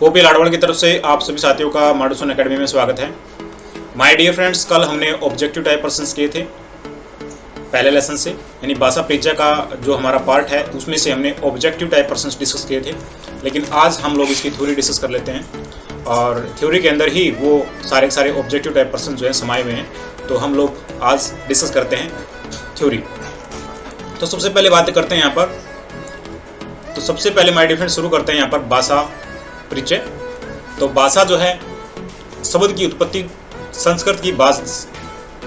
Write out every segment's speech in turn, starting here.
OP लाडवाड़ की तरफ से आप सभी साथियों का माडूसन एकेडमी में स्वागत है। माय डियर फ्रेंड्स, कल हमने ऑब्जेक्टिव टाइप पर्सन्स किए थे पहले लेसन से, यानी भाषा परिचय का जो हमारा पार्ट है उसमें से हमने ऑब्जेक्टिव टाइप पर्सन्स डिस्कस किए थे। लेकिन आज हम लोग इसकी थ्योरी डिस्कस कर लेते हैं और थ्योरी के अंदर ही वो सारे ऑब्जेक्टिव टाइप पर्सन जो है समाये हुए हैं। तो हम लोग आज डिस्कस करते हैं थ्योरी। तो सबसे पहले बातें करते हैं यहाँ पर। तो सबसे पहले माय डियर फ्रेंड्स शुरू करते हैं यहाँ पर भाषा परिचय। तो भाषा जो है शब्द की उत्पत्ति संस्कृत की भाष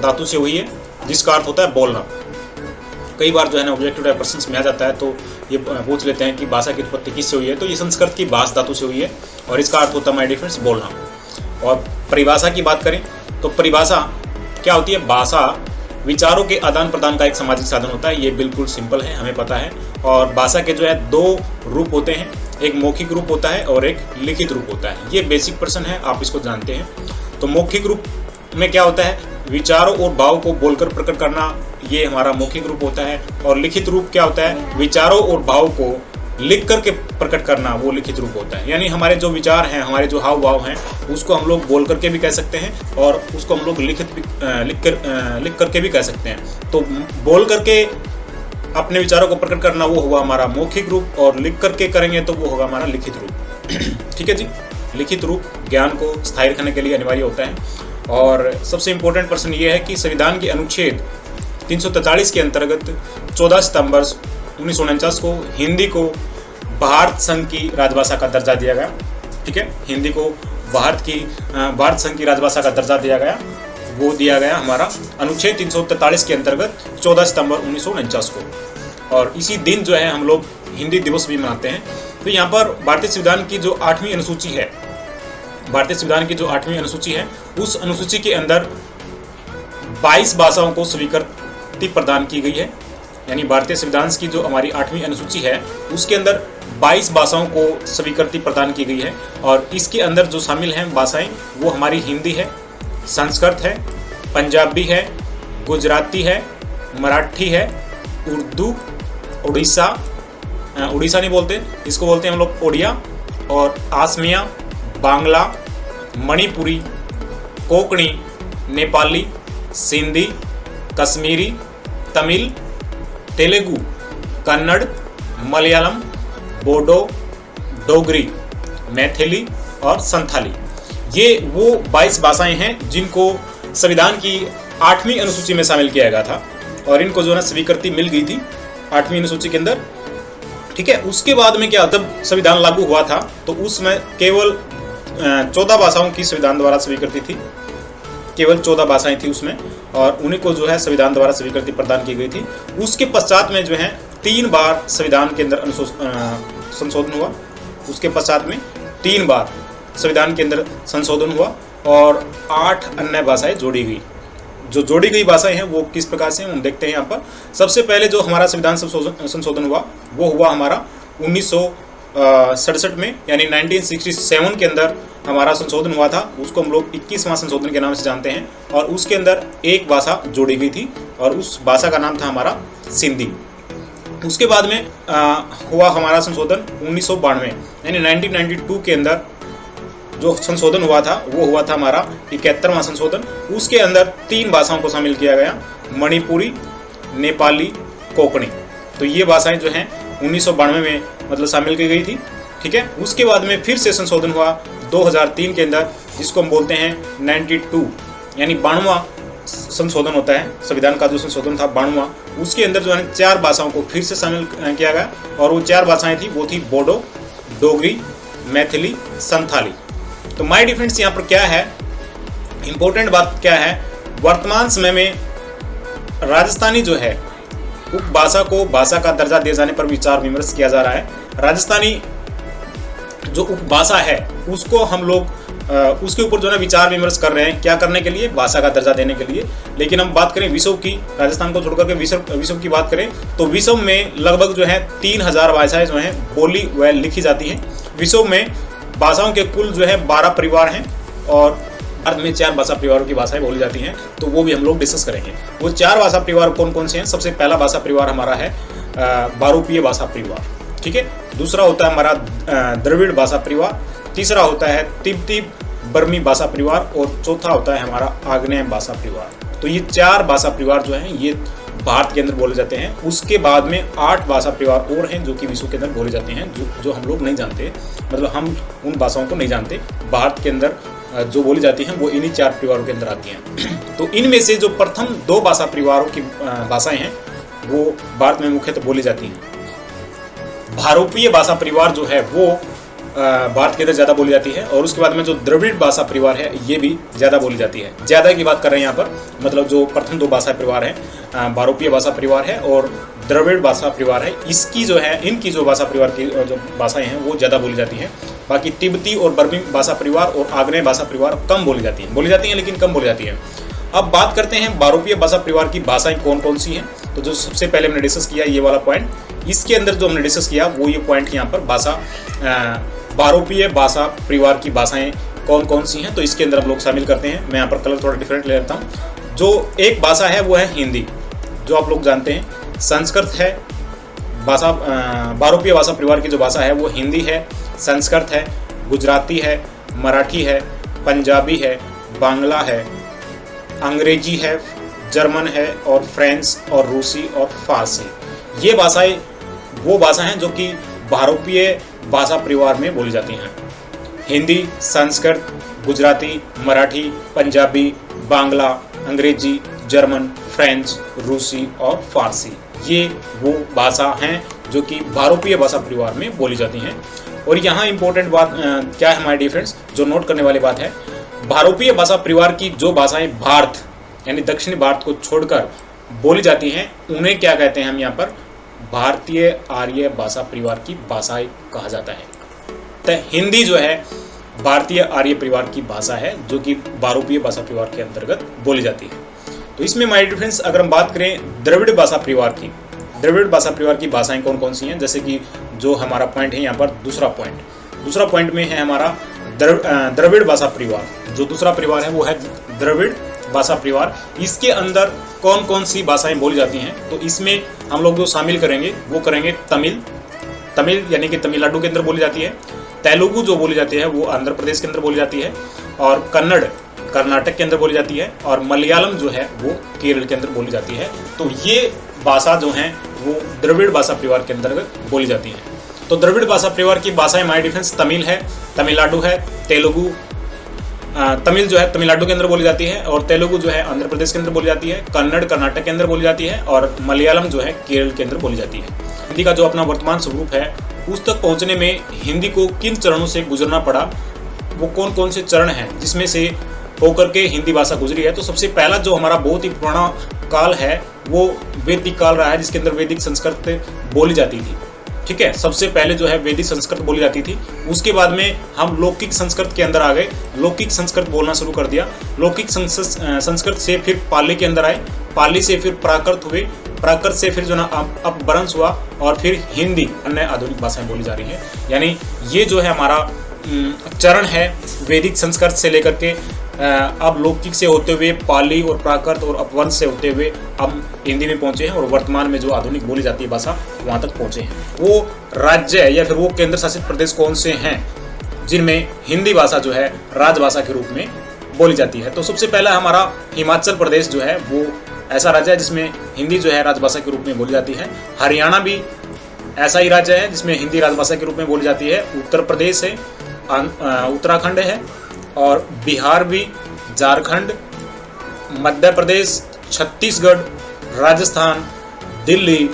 धातु से हुई है, जिसका अर्थ होता है बोलना। कई बार जो है ना ऑब्जेक्टिव टाइप पर्सन्स में आ जाता है तो ये पूछ लेते हैं कि भाषा की उत्पत्ति किससे हुई है, तो ये संस्कृत की भाष धातु से हुई है और इसका अर्थ होता है माय डियर फ्रेंड्स बोलना। और परिभाषा की बात करें तो परिभाषा क्या होती है? भाषा विचारों के आदान प्रदान का एक सामाजिक साधन होता है। ये बिल्कुल सिंपल है, हमें पता है। और भाषा के जो है दो रूप होते हैं, एक मौखिक रूप होता है और एक लिखित रूप होता है। ये बेसिक पर्सन है, आप इसको जानते हैं। तो मौखिक रूप में क्या होता है? विचारों और भाव को बोलकर प्रकट करना, ये हमारा मौखिक रूप होता है। और लिखित रूप क्या होता है? विचारों और भाव को लिख करके प्रकट करना, वो लिखित रूप होता है। यानी हमारे जो विचार हैं, हमारे जो हाव भाव हैं, उसको हम लोग बोल करके भी कह सकते हैं और उसको हम लोग लिख करके भी कह सकते हैं। तो बोल करके अपने विचारों को प्रकट करना वो हुआ हमारा मौखिक रूप, और लिख करके करेंगे तो वो होगा हमारा लिखित रूप। ठीक है जी। लिखित रूप ज्ञान को स्थायी रखने के लिए अनिवार्य होता है। और सबसे इम्पोर्टेंट प्रश्न ये है कि संविधान के अनुच्छेद 343 के अंतर्गत 14 सितंबर 1949 को हिंदी को भारत संघ की राजभाषा का दर्जा दिया गया। ठीक है, हिंदी को भारत संघ की राजभाषा का दर्जा दिया गया। वो दिया गया हमारा अनुच्छेद 343 के अंतर्गत 14 सितंबर 1949 को। और इसी दिन जो है हम लोग हिंदी दिवस भी मनाते हैं। तो यहाँ पर भारतीय संविधान की जो 8वीं अनुसूची है, भारतीय संविधान की जो 8वीं अनुसूची है, उस अनुसूची के अंदर 22 भाषाओं को स्वीकृति प्रदान की गई है। यानी भारतीय संविधान की जो हमारी 8वीं अनुसूची है उसके अंदर 22 भाषाओं को स्वीकृति प्रदान की गई है। और इसके अंदर जो शामिल हैं भाषाएं वो हमारी हिंदी है, संस्कृत है, पंजाबी है, गुजराती है, मराठी है, उर्दू, उड़ीसा नहीं बोलते, इसको बोलते हैं हम लोग ओडिया, और आसमिया, बांग्ला, मणिपुरी, कोंकणी, नेपाली, सिंधी, कश्मीरी, तमिल, तेलुगु, कन्नड़, मलयालम, बोडो, डोगरी, मैथिली और संथाली। ये वो 22 भाषाएं हैं जिनको संविधान की 8वीं अनुसूची में शामिल किया गया था और इनको जो है स्वीकृति मिल गई थी 8वीं अनुसूची के अंदर। ठीक है, उसके बाद में क्या, जब संविधान लागू हुआ था तो उसमें केवल 14 भाषाओं की संविधान द्वारा स्वीकृति थी। केवल 14 भाषाएं थी उसमें, और उन्हीं को जो है संविधान द्वारा स्वीकृति प्रदान की गई थी। उसके पश्चात में जो है 3 बार संविधान के अंदर संशोधन हुआ। उसके पश्चात में 3 बार संविधान के अंदर संशोधन हुआ और 8 अन्य भाषाएं जोड़ी गई। जो जोड़ी गई भाषाएं हैं वो किस प्रकार से हम देखते हैं यहाँ पर। सबसे पहले जो हमारा संविधान संशोधन हुआ वो हुआ हमारा 1967 में, यानी 1967 के अंदर हमारा संशोधन हुआ था। उसको हम लोग 21वां संशोधन के नाम से जानते हैं। और उसके अंदर एक भाषा जोड़ी गई थी और उस भाषा का नाम था हमारा सिंधी। उसके बाद में हुआ हमारा संशोधन 1992, यानी 1992 के अंदर जो संशोधन हुआ था वो हुआ था हमारा 71वां संशोधन। उसके अंदर 3 भाषाओं को शामिल किया गया, मणिपुरी, नेपाली, कोंकणी। तो ये भाषाएं जो हैं 1992 में मतलब शामिल की गई थी। ठीक है, उसके बाद में फिर से संशोधन हुआ 2003 के अंदर, जिसको हम बोलते हैं 92, यानी 92वां संशोधन होता है। संविधान का जो संशोधन था 92वां, उसके अंदर जो है 4 भाषाओं को फिर से शामिल किया गया। और वो 4 भाषाएं थी, वो थी बोडो, डोगरी, मैथिली, संथाली। तो माय डियर फ्रेंड्स, यहाँ पर क्या है इंपॉर्टेंट बात क्या है, वर्तमान समय में राजस्थानी जो है उपभाषा को भाषा का दर्जा दिए जाने पर विचार विमर्श किया जा रहा है। राजस्थानी जो उपभाषा है उसको हम लोग उसके ऊपर जो है विचार विमर्श कर रहे हैं। क्या करने के लिए? भाषा का दर्जा देने के लिए। लेकिन हम बात करें विश्व की, राजस्थान को छोड़कर के विश्व की बात करें तो विश्व में लगभग जो है 3000 भाषाएं जो हैं बोली व लिखी जाती हैं। विश्व में भाषाओं के कुल जो है 12 परिवार हैं और भारत में 4 भाषा परिवारों की भाषाएं बोली जाती हैं। तो वो भी हम लोग डिस्कस करेंगे। वो 4 भाषा परिवार कौन कौन से हैं? सबसे पहला भाषा परिवार हमारा है बारूपीय भाषा परिवार। ठीक है। दूसरा होता है हमारा द्रविड़ भाषा परिवार। तीसरा होता है तिब्बती बर्मी भाषा परिवार और चौथा होता है हमारा आग्नेय भाषा परिवार। तो ये 4 भाषा परिवार जो हैं ये भारत के अंदर बोले जाते हैं। उसके बाद में 8 भाषा परिवार और हैं जो कि विश्व के अंदर बोले जाते हैं, जो हम लोग नहीं जानते, मतलब हम उन भाषाओं को नहीं जानते। भारत के अंदर जो बोली जाती हैं वो इन्हीं 4 परिवारों के अंदर आती हैं। तो इनमें से जो प्रथम 2 भाषा परिवारों की भाषाएं हैं वो भारत में मुख्यतः बोली जाती हैं। भारोपीय भाषा परिवार जो है वो भारत के अंदर ज़्यादा बोली जाती है, और उसके बाद में जो द्रविड़ भाषा परिवार है ये भी ज़्यादा बोली जाती है। ज़्यादा की बात कर रहे हैं यहाँ पर, मतलब जो प्रथम 2 भाषा परिवार हैं, भारोपीय भाषा परिवार है और द्रविड़ भाषा परिवार है, इसकी जो है इनकी जो भाषा परिवार की जो भाषाएं हैं वो ज़्यादा बोली जाती हैं। बाकी तिब्बती और बर्मी भाषा परिवार और आग्नेय भाषा परिवार कम बोली जाती हैं लेकिन कम बोली जाती हैं। अब बात करते हैं भारोपीय भाषा परिवार की भाषाएं कौन कौन सी हैं। तो जो सबसे पहले हमने डिस्कस किया ये वाला पॉइंट, इसके अंदर जो हमने डिस्कस किया वो ये पॉइंट यहाँ पर भारोपीय भाषा परिवार की भाषाएं कौन कौन सी हैं, तो इसके अंदर हम लोग शामिल करते हैं। मैं यहाँ पर कलर थोड़ा डिफरेंट ले लेता हूँ। जो एक भाषा है वो है हिंदी, जो आप लोग जानते हैं। संस्कृत है भाषा, भारोपीय भाषा परिवार की जो भाषा है वो हिंदी है, संस्कृत है, गुजराती है, मराठी है, पंजाबी है, बांग्ला है, अंग्रेजी है, जर्मन है और फ्रेंच और रूसी और फारसी। ये भाषाएं वो भाषा हैं जो कि भारोपीय भाषा परिवार में बोली जाती हैं। हिंदी, संस्कृत, गुजराती, मराठी, पंजाबी, बांग्ला, अंग्रेजी, जर्मन, फ्रेंच, रूसी और फारसी, ये वो भाषा हैं जो कि भारोपीय भाषा परिवार में बोली जाती हैं। और यहाँ इंपॉर्टेंट बात क्या है हमारे डियर फ्रेंड्स, जो नोट करने वाली बात है, भारोपीय भाषा परिवार की जो भाषाएं भारत यानी दक्षिणी भारत को छोड़कर बोली जाती हैं उन्हें क्या कहते हैं हम यहाँ पर, भारतीय आर्य भाषा परिवार की भाषाएं कहा जाता है। तो हिंदी जो है भारतीय आर्य परिवार की भाषा है जो कि भारोपीय भाषा परिवार के अंतर्गत बोली जाती है। तो इसमें माय डियर फ्रेंड्स अगर हम बात करें द्रविड़ भाषा परिवार की, द्रविड़ भाषा परिवार की भाषाएं कौन कौन सी हैं, जैसे कि जो हमारा पॉइंट है यहाँ पर दूसरा पॉइंट में है हमारा द्रविड़ भाषा परिवार। जो दूसरा परिवार है वो है द्रविड़ भाषा परिवार। इसके अंदर कौन कौन सी भाषाएं बोली जाती हैं, तो इसमें हम लोग जो शामिल करेंगे वो करेंगे तमिल यानी कि तमिलनाडु के अंदर बोली जाती है, तेलुगु जो बोली जाती है वो आंध्र प्रदेश के अंदर बोली जाती है, और कन्नड़ कर्नाटक के अंदर बोली जाती है, और मलयालम जो है वो केरल के अंदर बोली जाती है। तो ये भाषा जो हैं वो द्रविड़ भाषा परिवार के अंतर्गत बोली जाती है। तो द्रविड़ भाषा परिवार की भाषाएं माय डिफरेंस तमिल है, तमिलनाडु है, तेलुगु, तमिल जो है तमिलनाडु के अंदर बोली जाती है, और तेलुगु जो है आंध्र प्रदेश के अंदर बोली जाती है, कन्नड़ कर्नाटक के अंदर बोली जाती है, और मलयालम जो है केरल के अंदर बोली जाती है। हिंदी का जो अपना वर्तमान स्वरूप है उस तक पहुंचने में हिंदी को किन चरणों से गुजरना पड़ा, वो कौन कौन से चरण हैं जिसमें से होकर के हिंदी भाषा गुजरी है। तो सबसे पहला जो हमारा बहुत ही पुराना काल है वो वैदिक काल रहा है, जिसके अंदर वैदिक संस्कृत बोली जाती थी। ठीक है, सबसे पहले जो है वैदिक संस्कृत बोली जाती थी। उसके बाद में हम लौकिक संस्कृत के अंदर आ गए, लौकिक संस्कृत बोलना शुरू कर दिया। लौकिक संस्कृत से फिर पाली के अंदर आए, पाली से फिर प्राकृत हुए, प्राकृत से फिर जो ना अपभ्रंश हुआ, और फिर हिंदी अन्य आधुनिक भाषाएं बोली जा रही हैं। यानी ये जो है हमारा चरण है वैदिक संस्कृत से लेकर के अब लौकिक से होते हुए पाली और प्राकृत और अपभ्रंश से होते हुए हम हिंदी में पहुंचे हैं, और वर्तमान में जो आधुनिक बोली जाती है भाषा वहां तक पहुंचे हैं। वो राज्य या फिर वो केंद्र शासित प्रदेश कौन से हैं जिनमें हिंदी भाषा जो है राजभाषा के रूप में बोली जाती है। तो सबसे पहला हमारा हिमाचल प्रदेश जो है वो ऐसा राज्य है जिसमें हिंदी जो है राजभाषा के रूप में बोली जाती है। हरियाणा भी ऐसा ही राज्य है जिसमें हिंदी राजभाषा के रूप में बोली जाती है। उत्तर प्रदेश है, उत्तराखंड है, और बिहार भी, झारखंड, मध्य प्रदेश, छत्तीसगढ़, राजस्थान, दिल्ली,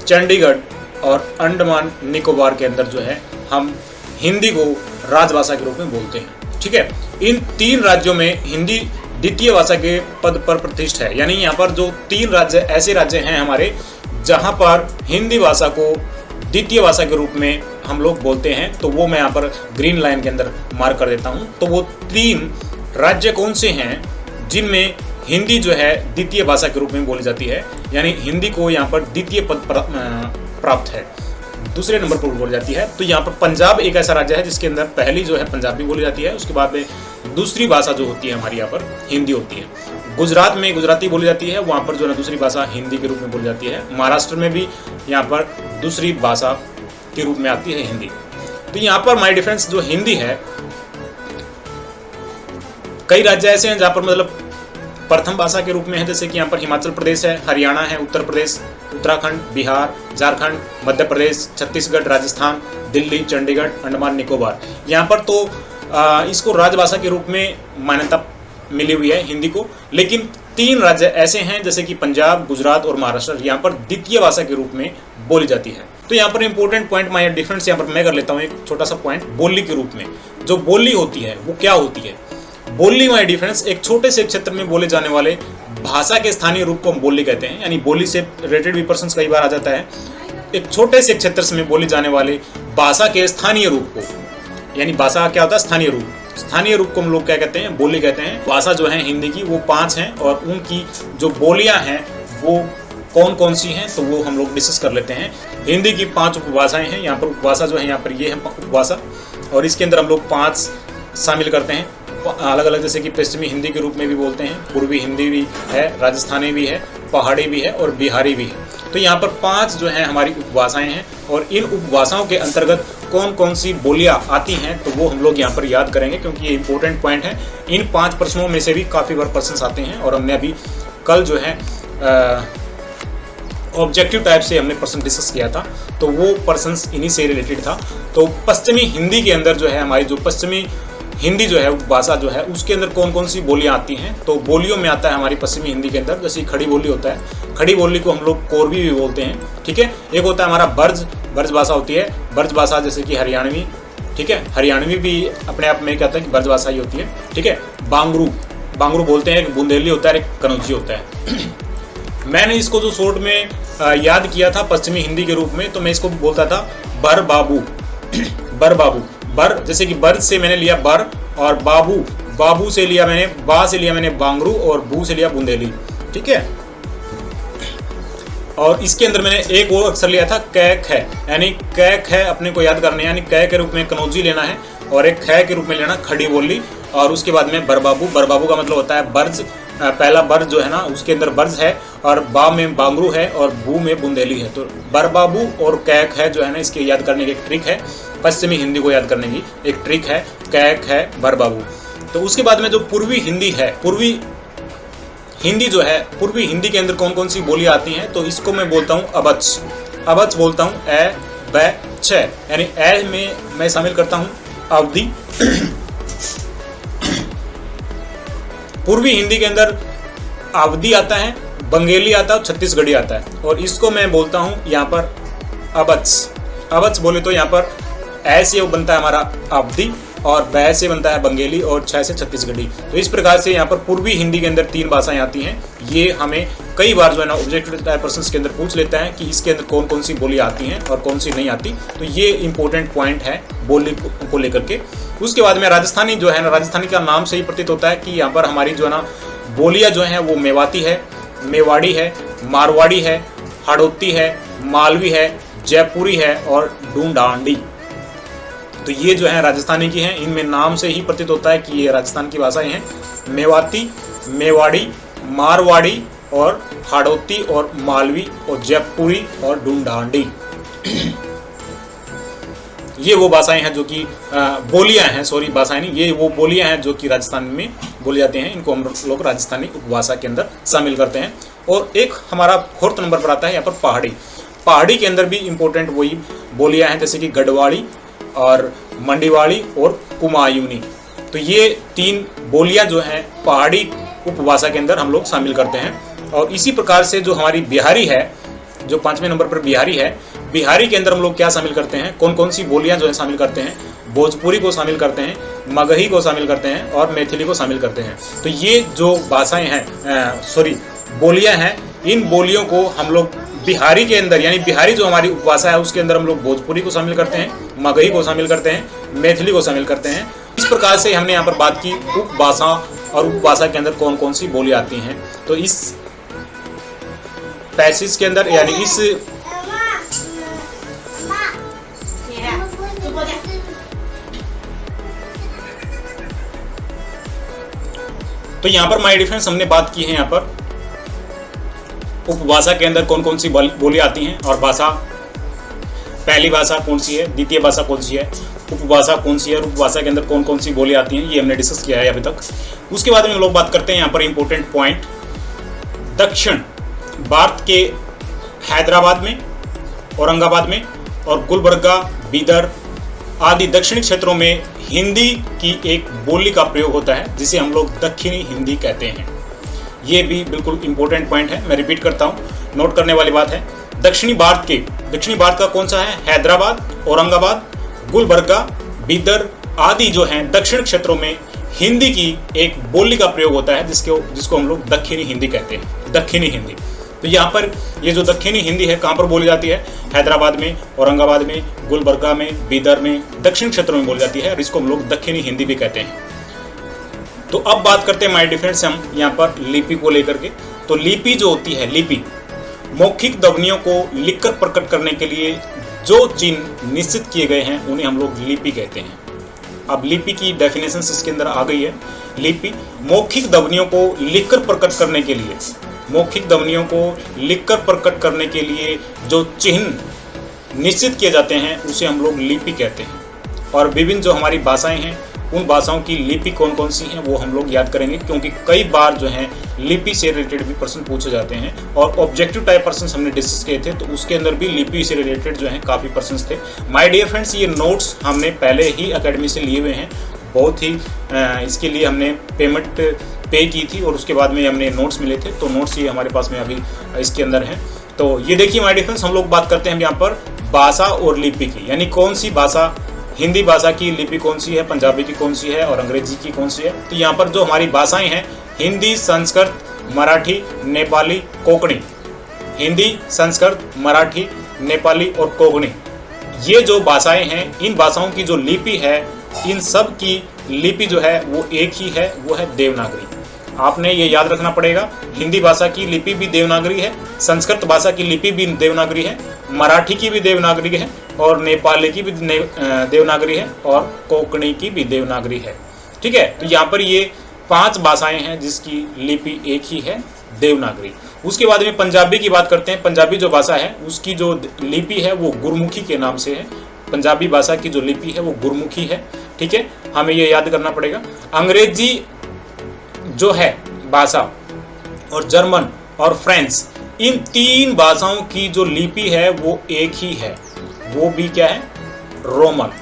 चंडीगढ़ और अंडमान निकोबार के अंदर जो है हम हिंदी को राजभाषा के रूप में बोलते हैं। ठीक है, इन 3 राज्यों में हिंदी द्वितीय भाषा के पद पर प्रतिष्ठित है। यानी यहाँ पर जो 3 राज्य ऐसे राज्य हैं हमारे जहाँ पर हिंदी भाषा को द्वितीय भाषा के रूप में हम लोग बोलते हैं, तो वो मैं यहाँ पर ग्रीन लाइन के अंदर मार्क कर देता हूँ। तो वो 3 राज्य कौन से हैं जिनमें हिंदी जो है द्वितीय भाषा के रूप में बोली जाती है, यानी हिंदी को यहाँ पर द्वितीय पद प्राप्त है, दूसरे नंबर पर बोली जाती है। तो यहाँ पर पंजाब एक ऐसा राज्य है जिसके अंदर पहली जो है पंजाबी बोली जाती है, उसके बाद में दूसरी भाषा जो होती है हमारी यहाँ पर हिंदी होती है। गुजरात में गुजराती बोली जाती है, वहाँ पर जो है दूसरी भाषा हिंदी के रूप में बोली जाती है। महाराष्ट्र में भी यहाँ पर दूसरी भाषा के रूप में आती है हिंदी। तो यहाँ पर माय डिफरेंस जो हिंदी है कई राज्य ऐसे हैं जहाँ पर मतलब प्रथम भाषा के रूप में है, जैसे कि यहाँ पर हिमाचल प्रदेश है, हरियाणा है, उत्तर प्रदेश, उत्तराखंड, बिहार, झारखंड, मध्य प्रदेश, छत्तीसगढ़, राजस्थान, दिल्ली, चंडीगढ़, अंडमान निकोबार। यहाँ पर तो इसको राजभाषा के रूप में मान्यता मिली हुई है हिंदी को। लेकिन 3 राज्य ऐसे हैं जैसे कि पंजाब, गुजरात और महाराष्ट्र, यहाँ पर द्वितीय भाषा के रूप में बोली जाती है। तो यहाँ पर इंपॉर्टेंट पॉइंट माय डिफरेंस यहाँ पर मैं कर लेता हूँ एक छोटा सा पॉइंट। बोली के रूप में जो बोली होती है वो क्या होती है? बोली माय डिफरेंस एक छोटे से क्षेत्र में बोले जाने वाले भाषा के स्थानीय रूप को हम बोली कहते हैं। यानी बोली से रिलेटेड भी पर्सन कई बार आ जाता है। एक छोटे से क्षेत्र में बोले जाने वाले भाषा के स्थानीय रूप को, यानी भाषा क्या होता है? स्थानीय रूप। स्थानीय रूप को हम लोग क्या कहते हैं? बोली कहते हैं। भाषा जो है हिंदी की वो 5 हैं और उनकी जो बोलियां हैं वो कौन कौन सी हैं तो वो हम लोग डिस्कस कर लेते हैं। हिंदी की 5 उपभाषाएं हैं। यहाँ पर उपभाषा जो है यहाँ पर ये है उपभाषा, और इसके अंदर हम लोग 5 शामिल करते हैं अलग अलग, जैसे कि पश्चिमी हिंदी के रूप में भी बोलते हैं, पूर्वी हिंदी भी है, राजस्थानी भी है, पहाड़ी भी है और बिहारी भी है। तो यहाँ पर 5 जो है हमारी उपभाषाएं हैं और इन उपभाषाओं के अंतर्गत कौन कौन सी बोलियां आती हैं तो वो हम लोग यहाँ पर याद करेंगे, क्योंकि ये इंपॉर्टेंट पॉइंट है। इन 5 प्रश्नों में से भी काफ़ी बार प्रश्न आते हैं और हमने अभी कल जो है ऑब्जेक्टिव टाइप से हमने प्रश्न डिस्कस किया था, तो वो प्रश्न इन्हीं से रिलेटेड था। तो पश्चिमी हिंदी के अंदर जो है हमारी जो पश्चिमी हिंदी जो है उपभाषा जो है उसके अंदर कौन कौन सी बोलियां आती हैं तो बोलियों में आता है हमारी पश्चिमी हिंदी के अंदर, जैसे खड़ी बोली होता है, खड़ी बोली को हम लोग कोरवी भी बोलते हैं, ठीक है। एक होता है हमारा बर्ज, बर्ज भाषा होती है, बर्ज भाषा जैसे कि हरियाणवी, ठीक है, हरियाणवी भी अपने आप में कहता है कि बर्ज भाषा ही होती है, ठीक है। बांगरू, बांगरू बोलते हैं, एक बुंदेली होता है, एक कनौजी होता है। मैंने इसको जो शॉर्ट में याद किया था पश्चिमी हिंदी के रूप में, तो मैं इसको बोलता था बर बाबू, बर बाबू। बर जैसे कि बर्ज से मैंने लिया बर, और बाबू, बाबू से लिया मैंने, बा से लिया मैंने बांगरू, और बू से लिया बुंदेली, ठीक है। और इसके अंदर मैंने एक और अक्षर लिया था कैक है, यानी कैक है अपने को याद करने, यानी कै के रूप में कनौजी लेना है और एक कै के रूप में लेना खड़ी बोली, और उसके बाद में बरबाबू। बरबाबू का मतलब होता है बर्ज, पहला बर्ज जो है ना उसके अंदर बर्ज है, और बा में बांगरू है और बू में बुंदेली है। तो बरबाबू और कैक है जो है ना, इसके याद करने की एक ट्रिक है, पश्चिमी हिंदी को याद करने की एक ट्रिक है, कैक है बरबाबू। तो उसके बाद में जो पूर्वी हिंदी है, पूर्वी हिंदी जो है, पूर्वी हिंदी के अंदर कौन कौन सी बोलियां आती हैं तो इसको मैं बोलता हूँ अबच, अबच बोलता हूँ, ए ब छ, यानी ए में मैं शामिल करता हूँ अवधि। पूर्वी हिंदी के अंदर अवधि आता है, बंगेली आता है, छत्तीसगढ़ी आता है, और इसको मैं बोलता हूँ यहाँ पर अबच। अबच बोले तो यहाँ पर ऐ से बनता है हमारा अवधि, और बै से बनता है बंगेली, और 6 से छत्तीसगढ़ी। तो इस प्रकार से यहाँ पर पूर्वी हिंदी के अंदर 3 भाषाएं आती हैं। ये हमें कई बार जो है ना ऑब्जेक्टिव टाइप प्रश्न के अंदर पूछ लेता है कि इसके अंदर कौन कौन सी बोली आती हैं और कौन सी नहीं आती। तो ये इंपॉर्टेंट पॉइंट है बोली को लेकर के। उसके बाद में राजस्थानी जो है ना, राजस्थानी का नाम से ही प्रतीत होता है कि यहाँ पर हमारी जो है ना बोलियाँ जो हैं वो मेवाती है, मेवाड़ी है, मारवाड़ी है, हाड़ौती है, मालवी है, जयपुरी है और ढूंढांडी। तो ये जो है राजस्थानी की हैं, इनमें नाम से ही प्रतीत होता है कि ये राजस्थान की भाषाएं हैं। मेवाती, मेवाड़ी, मारवाड़ी और हाड़ौती और मालवी और जयपुरी और ढूंढांडी। ये वो भाषाएं हैं जो कि बोलियां हैं, सॉरी भाषाएं नहीं, ये वो बोलियां हैं जो कि राजस्थान में बोली जाती हैं। इनको हम लोग राजस्थानी उपभाषा के अंदर शामिल करते हैं। और एक हमारा 4th नंबर पर आता है यहाँ पर पहाड़ी। पहाड़ी के अंदर भी इंपॉर्टेंट वही बोलियां हैं जैसे कि गढ़वाली और मंडीवाड़ी और कुमायूनी। तो ये 3 बोलियां जो हैं पहाड़ी उपभाषा के अंदर हम लोग शामिल करते हैं। और इसी प्रकार से जो हमारी बिहारी है, जो 5वें नंबर पर बिहारी है, बिहारी के अंदर हम लोग क्या शामिल करते हैं, कौन कौन सी बोलियां जो है शामिल करते हैं, भोजपुरी को शामिल करते हैं, मगही को शामिल करते हैं और मैथिली को शामिल करते हैं। तो ये जो भाषाएं हैं, बोलियां हैं, इन बोलियों को हम लोग बिहारी के अंदर, यानी बिहारी जो हमारी उपभाषा है उसके अंदर हम लोग भोजपुरी को शामिल करते हैं, मगही को शामिल करते हैं, मैथिली को शामिल करते हैं। इस प्रकार से हमने यहाँ पर बात की उपभाषा और उपभाषा के अंदर कौन कौन सी बोली आती हैं। तो इस पैसेज के अंदर, यानी इस तो यहाँ पर माय डिफरेंस हमने बात की है यहाँ पर उपभाषा के अंदर कौन कौन सी बोली आती हैं और भाषा, पहली भाषा कौन सी है, द्वितीय भाषा कौन सी है, उपभाषा कौन सी है और उपभाषा के अंदर कौन कौन सी बोली आती हैं, ये हमने डिस्कस किया है अभी तक। उसके बाद में हम लोग बात करते हैं यहाँ पर इंपॉर्टेंट पॉइंट, दक्षिण भारत के हैदराबाद में, औरंगाबाद में और गुलबर्गा, बीदर आदि दक्षिणी क्षेत्रों में हिंदी की एक बोली का प्रयोग होता है जिसे हम लोग दक्षिणी हिंदी कहते हैं। ये भी बिल्कुल इंपॉर्टेंट पॉइंट है, मैं रिपीट करता हूँ, नोट करने वाली बात है। दक्षिणी भारत का कौन सा है? हैदराबाद, औरंगाबाद, गुलबर्गा, बीदर आदि जो हैं दक्षिण क्षेत्रों में हिंदी की एक बोली का प्रयोग होता है जिसको हम लोग दक्षिणी हिंदी कहते हैं, दक्षिणी हिंदी। तो यहाँ पर ये जो दक्षिणी हिंदी है कहाँ पर बोली जाती है? हैदराबाद में, औरंगाबाद में, गुलबर्गा में, बीदर में, दक्षिण क्षेत्रों में बोली जाती है और इसको हम लोग दक्षिणी हिंदी भी कहते हैं। तो अब बात करते हैं माय डियर फ्रेंड्स हम यहाँ पर लिपि को लेकर के। तो लिपि जो होती है, लिपि मौखिक ध्वनियों को लिखकर प्रकट करने के लिए जो चिन्ह निश्चित किए गए हैं उन्हें हम लोग लिपि कहते हैं। अब लिपि की डेफिनेशन इसके अंदर आ गई है। लिपि मौखिक ध्वनियों को लिखकर प्रकट करने के लिए, मौखिक ध्वनियों को लिखकर प्रकट करने के लिए जो चिन्ह निश्चित किए जाते हैं उसे हम लोग लिपि कहते हैं। और विभिन्न जो हमारी भाषाएं हैं उन भाषाओं की लिपि कौन कौन सी हैं वो हम लोग याद करेंगे, क्योंकि कई बार जो है लिपि से रिलेटेड भी प्रश्न पूछे जाते हैं और ऑब्जेक्टिव टाइप प्रश्न हमने डिस्कस किए थे तो उसके अंदर भी लिपि से रिलेटेड जो है काफ़ी प्रश्न थे। माय डियर फ्रेंड्स, ये नोट्स हमने पहले ही अकेडमी से लिए हुए हैं, बहुत ही इसके लिए हमने पेमेंट पे की थी और उसके बाद में हमने नोट्स मिले थे, तो नोट्स ये हमारे पास में अभी इसके अंदर हैं। तो ये देखिए माय डियर फ्रेंड्स, हम लोग बात करते हैं यहाँ पर भाषा और लिपि की, यानी कौन सी भाषा, हिंदी भाषा की लिपि कौन सी है, पंजाबी की कौन सी है और अंग्रेजी की कौन सी है। तो यहाँ पर जो हमारी भाषाएं हैं हिंदी, संस्कृत, मराठी, नेपाली, कोंकणी, हिंदी, संस्कृत, मराठी, नेपाली और कोंकणी, ये जो भाषाएं हैं इन भाषाओं की जो लिपि है, इन सब की लिपि जो है वो एक ही है, वो है देवनागरी। आपने ये याद रखना पड़ेगा, हिंदी भाषा की लिपि भी देवनागरी है, संस्कृत भाषा की लिपि भी देवनागरी है, मराठी की भी देवनागरी है और नेपाली की भी देवनागरी है और कोंकणी की भी देवनागरी है। ठीक है, तो यहाँ पर ये 5 भाषाएं हैं जिसकी लिपि एक ही है, देवनागरी। उसके बाद में पंजाबी की बात करते हैं। पंजाबी जो भाषा है उसकी जो लिपि है वो गुरमुखी के नाम से है। पंजाबी भाषा की जो लिपि है वो गुरमुखी है। ठीक है, हमें ये याद करना पड़ेगा। अंग्रेजी जो है भाषा और जर्मन और फ्रेंच, इन 3 भाषाओं की जो लिपि है वो एक ही है, वो भी क्या है? रोमन।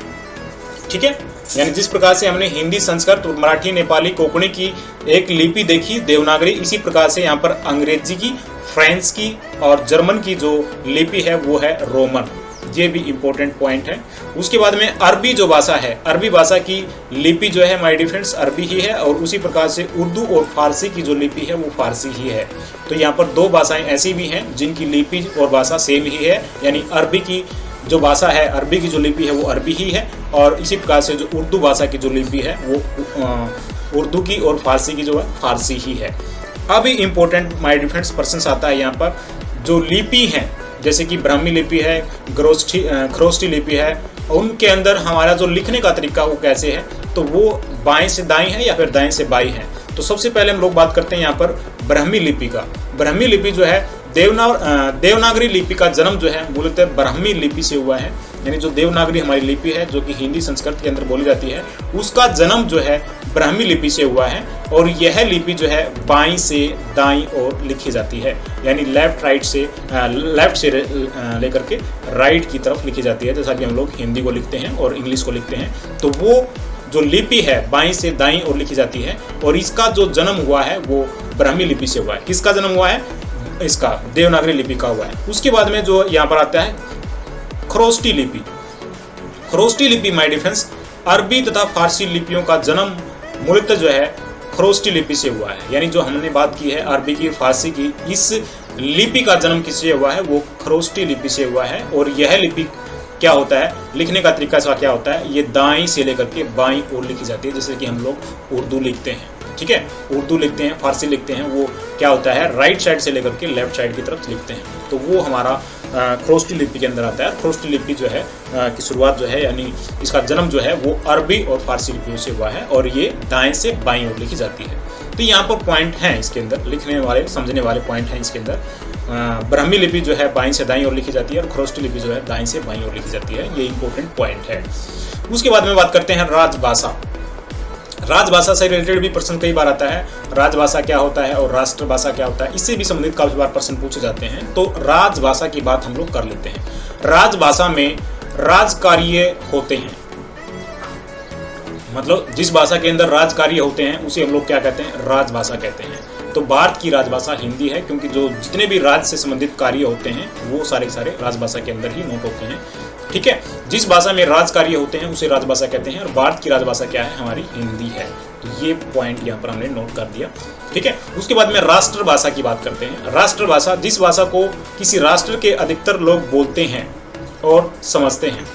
ठीक है, यानी जिस प्रकार से हमने हिंदी, संस्कृत, मराठी, नेपाली, कोंकणी की एक लिपि देखी देवनागरी, इसी प्रकार से यहाँ पर अंग्रेजी की, फ्रेंच की और जर्मन की जो लिपि है वो है रोमन। ये भी इंपॉर्टेंट पॉइंट है। उसके बाद में अरबी जो भाषा है, अरबी भाषा की लिपि जो है माय डियर फ्रेंड्स अरबी ही है और उसी प्रकार से उर्दू और फारसी की जो लिपि है वो फारसी ही है। तो यहाँ पर 2 भाषाएं ऐसी भी हैं जिनकी लिपि और भाषा सेम ही है, यानी अरबी की जो भाषा है, अरबी की जो लिपि है वो अरबी ही है और इसी प्रकार से जो उर्दू भाषा की जो लिपि है वो उर्दू की और फारसी की जो है फारसी ही है। अभी इंपॉर्टेंट माय डियर फ्रेंड्स प्रश्न आता है यहाँ पर, जो लिपि है जैसे कि ब्राह्मी लिपि है, खरोष्ठी लिपि है, उनके अंदर हमारा जो लिखने का तरीका वो कैसे है, तो वो बाएं से दाएं है या फिर दाएं से बाएं है। तो सबसे पहले हम लोग बात करते हैं यहाँ पर ब्राह्मी लिपि का। ब्राह्मी लिपि जो है देवनागरी लिपि का जन्म जो है मूलतः ब्राह्मी लिपि से हुआ है, यानी जो देवनागरी हमारी लिपि है जो कि हिंदी, संस्कृत के अंदर बोली जाती है, उसका जन्म जो है ब्राह्मी लिपि से हुआ है और यह लिपि जो है बाईं से दाईं ओर लिखी जाती है, यानी लेफ्ट से लेकर के राइट की तरफ लिखी जाती है, जैसा कि हम लोग हिंदी को लिखते हैं और इंग्लिश को लिखते हैं। तो वो जो लिपि है बाईं से दाईं ओर लिखी जाती है और इसका जो जन्म हुआ है वो ब्राह्मी लिपि से हुआ है। किसका जन्म हुआ है? इसका देवनागरी लिपि का हुआ है। उसके बाद में जो यहाँ पर आता है खरोष्ठी लिपि। खरोष्ठी लिपि माय डियर फ्रेंड्स अरबी तथा फारसी लिपियों का जन्म मूलतः जो है खरोष्ठी लिपि से हुआ है, यानी जो हमने बात की है अरबी की, फारसी की, इस लिपि का जन्म किससे हुआ है? वो खरोष्ठी लिपि से हुआ है। और यह लिपि क्या होता है, लिखने का तरीका इसका क्या होता है, ये दाईं से लेकर के बाईं ओर लिखी जाती है, जैसे कि हम लोग उर्दू लिखते हैं। ठीक है, उर्दू लिखते हैं, फारसी लिखते हैं, वो क्या होता है राइट साइड से लेकर के लेफ्ट साइड की तरफ लिखते हैं, तो वो हमारा खरोष्ठी लिपि के अंदर आता है। खरोष्ठी लिपि जो है की शुरुआत जो है, यानी इसका जन्म जो है वो अरबी और फारसी लिपियों से हुआ है और ये दाएं से बाईं ओर लिखी जाती है। तो यहाँ पर पॉइंट हैं इसके अंदर, लिखने वाले समझने वाले पॉइंट हैं इसके अंदर। ब्राह्मी लिपि जो है बाईं से दाईं ओर लिखी जाती है और खरोष्टी लिपि जो है दाईं से बाईं ओर लिखी जाती है, ये इंपॉर्टेंट पॉइंट है। उसके बाद में बात करते हैं राजभाषा। राजभाषा से रिलेटेड भी प्रश्न कई बार आता है, राजभाषा क्या होता है और राष्ट्रभाषा क्या होता है, इससे भी संबंधित काफी बार प्रश्न पूछे जाते हैं। तो राजभाषा की बात हम लोग कर लेते हैं। राजभाषा में राजकार्य होते हैं, मतलब जिस भाषा के अंदर राजकार्य होते हैं उसे हम लोग क्या कहते हैं, राजभाषा कहते हैं। तो भारत की राजभाषा हिंदी है, क्योंकि जो जितने भी राज्य से संबंधित कार्य होते हैं वो सारे सारे राजभाषा के अंदर ही नोट होते हैं। ठीक है, जिस भाषा में राजकार्य होते हैं उसे राजभाषा कहते हैं और भारत की राजभाषा क्या है, हमारी हिंदी है। तो ये पॉइंट यहाँ पर हमने नोट कर दिया। ठीक है, उसके बाद में राष्ट्रभाषा की बात करते हैं। राष्ट्रभाषा जिस भाषा को किसी राष्ट्र के अधिकतर लोग बोलते हैं और समझते हैं,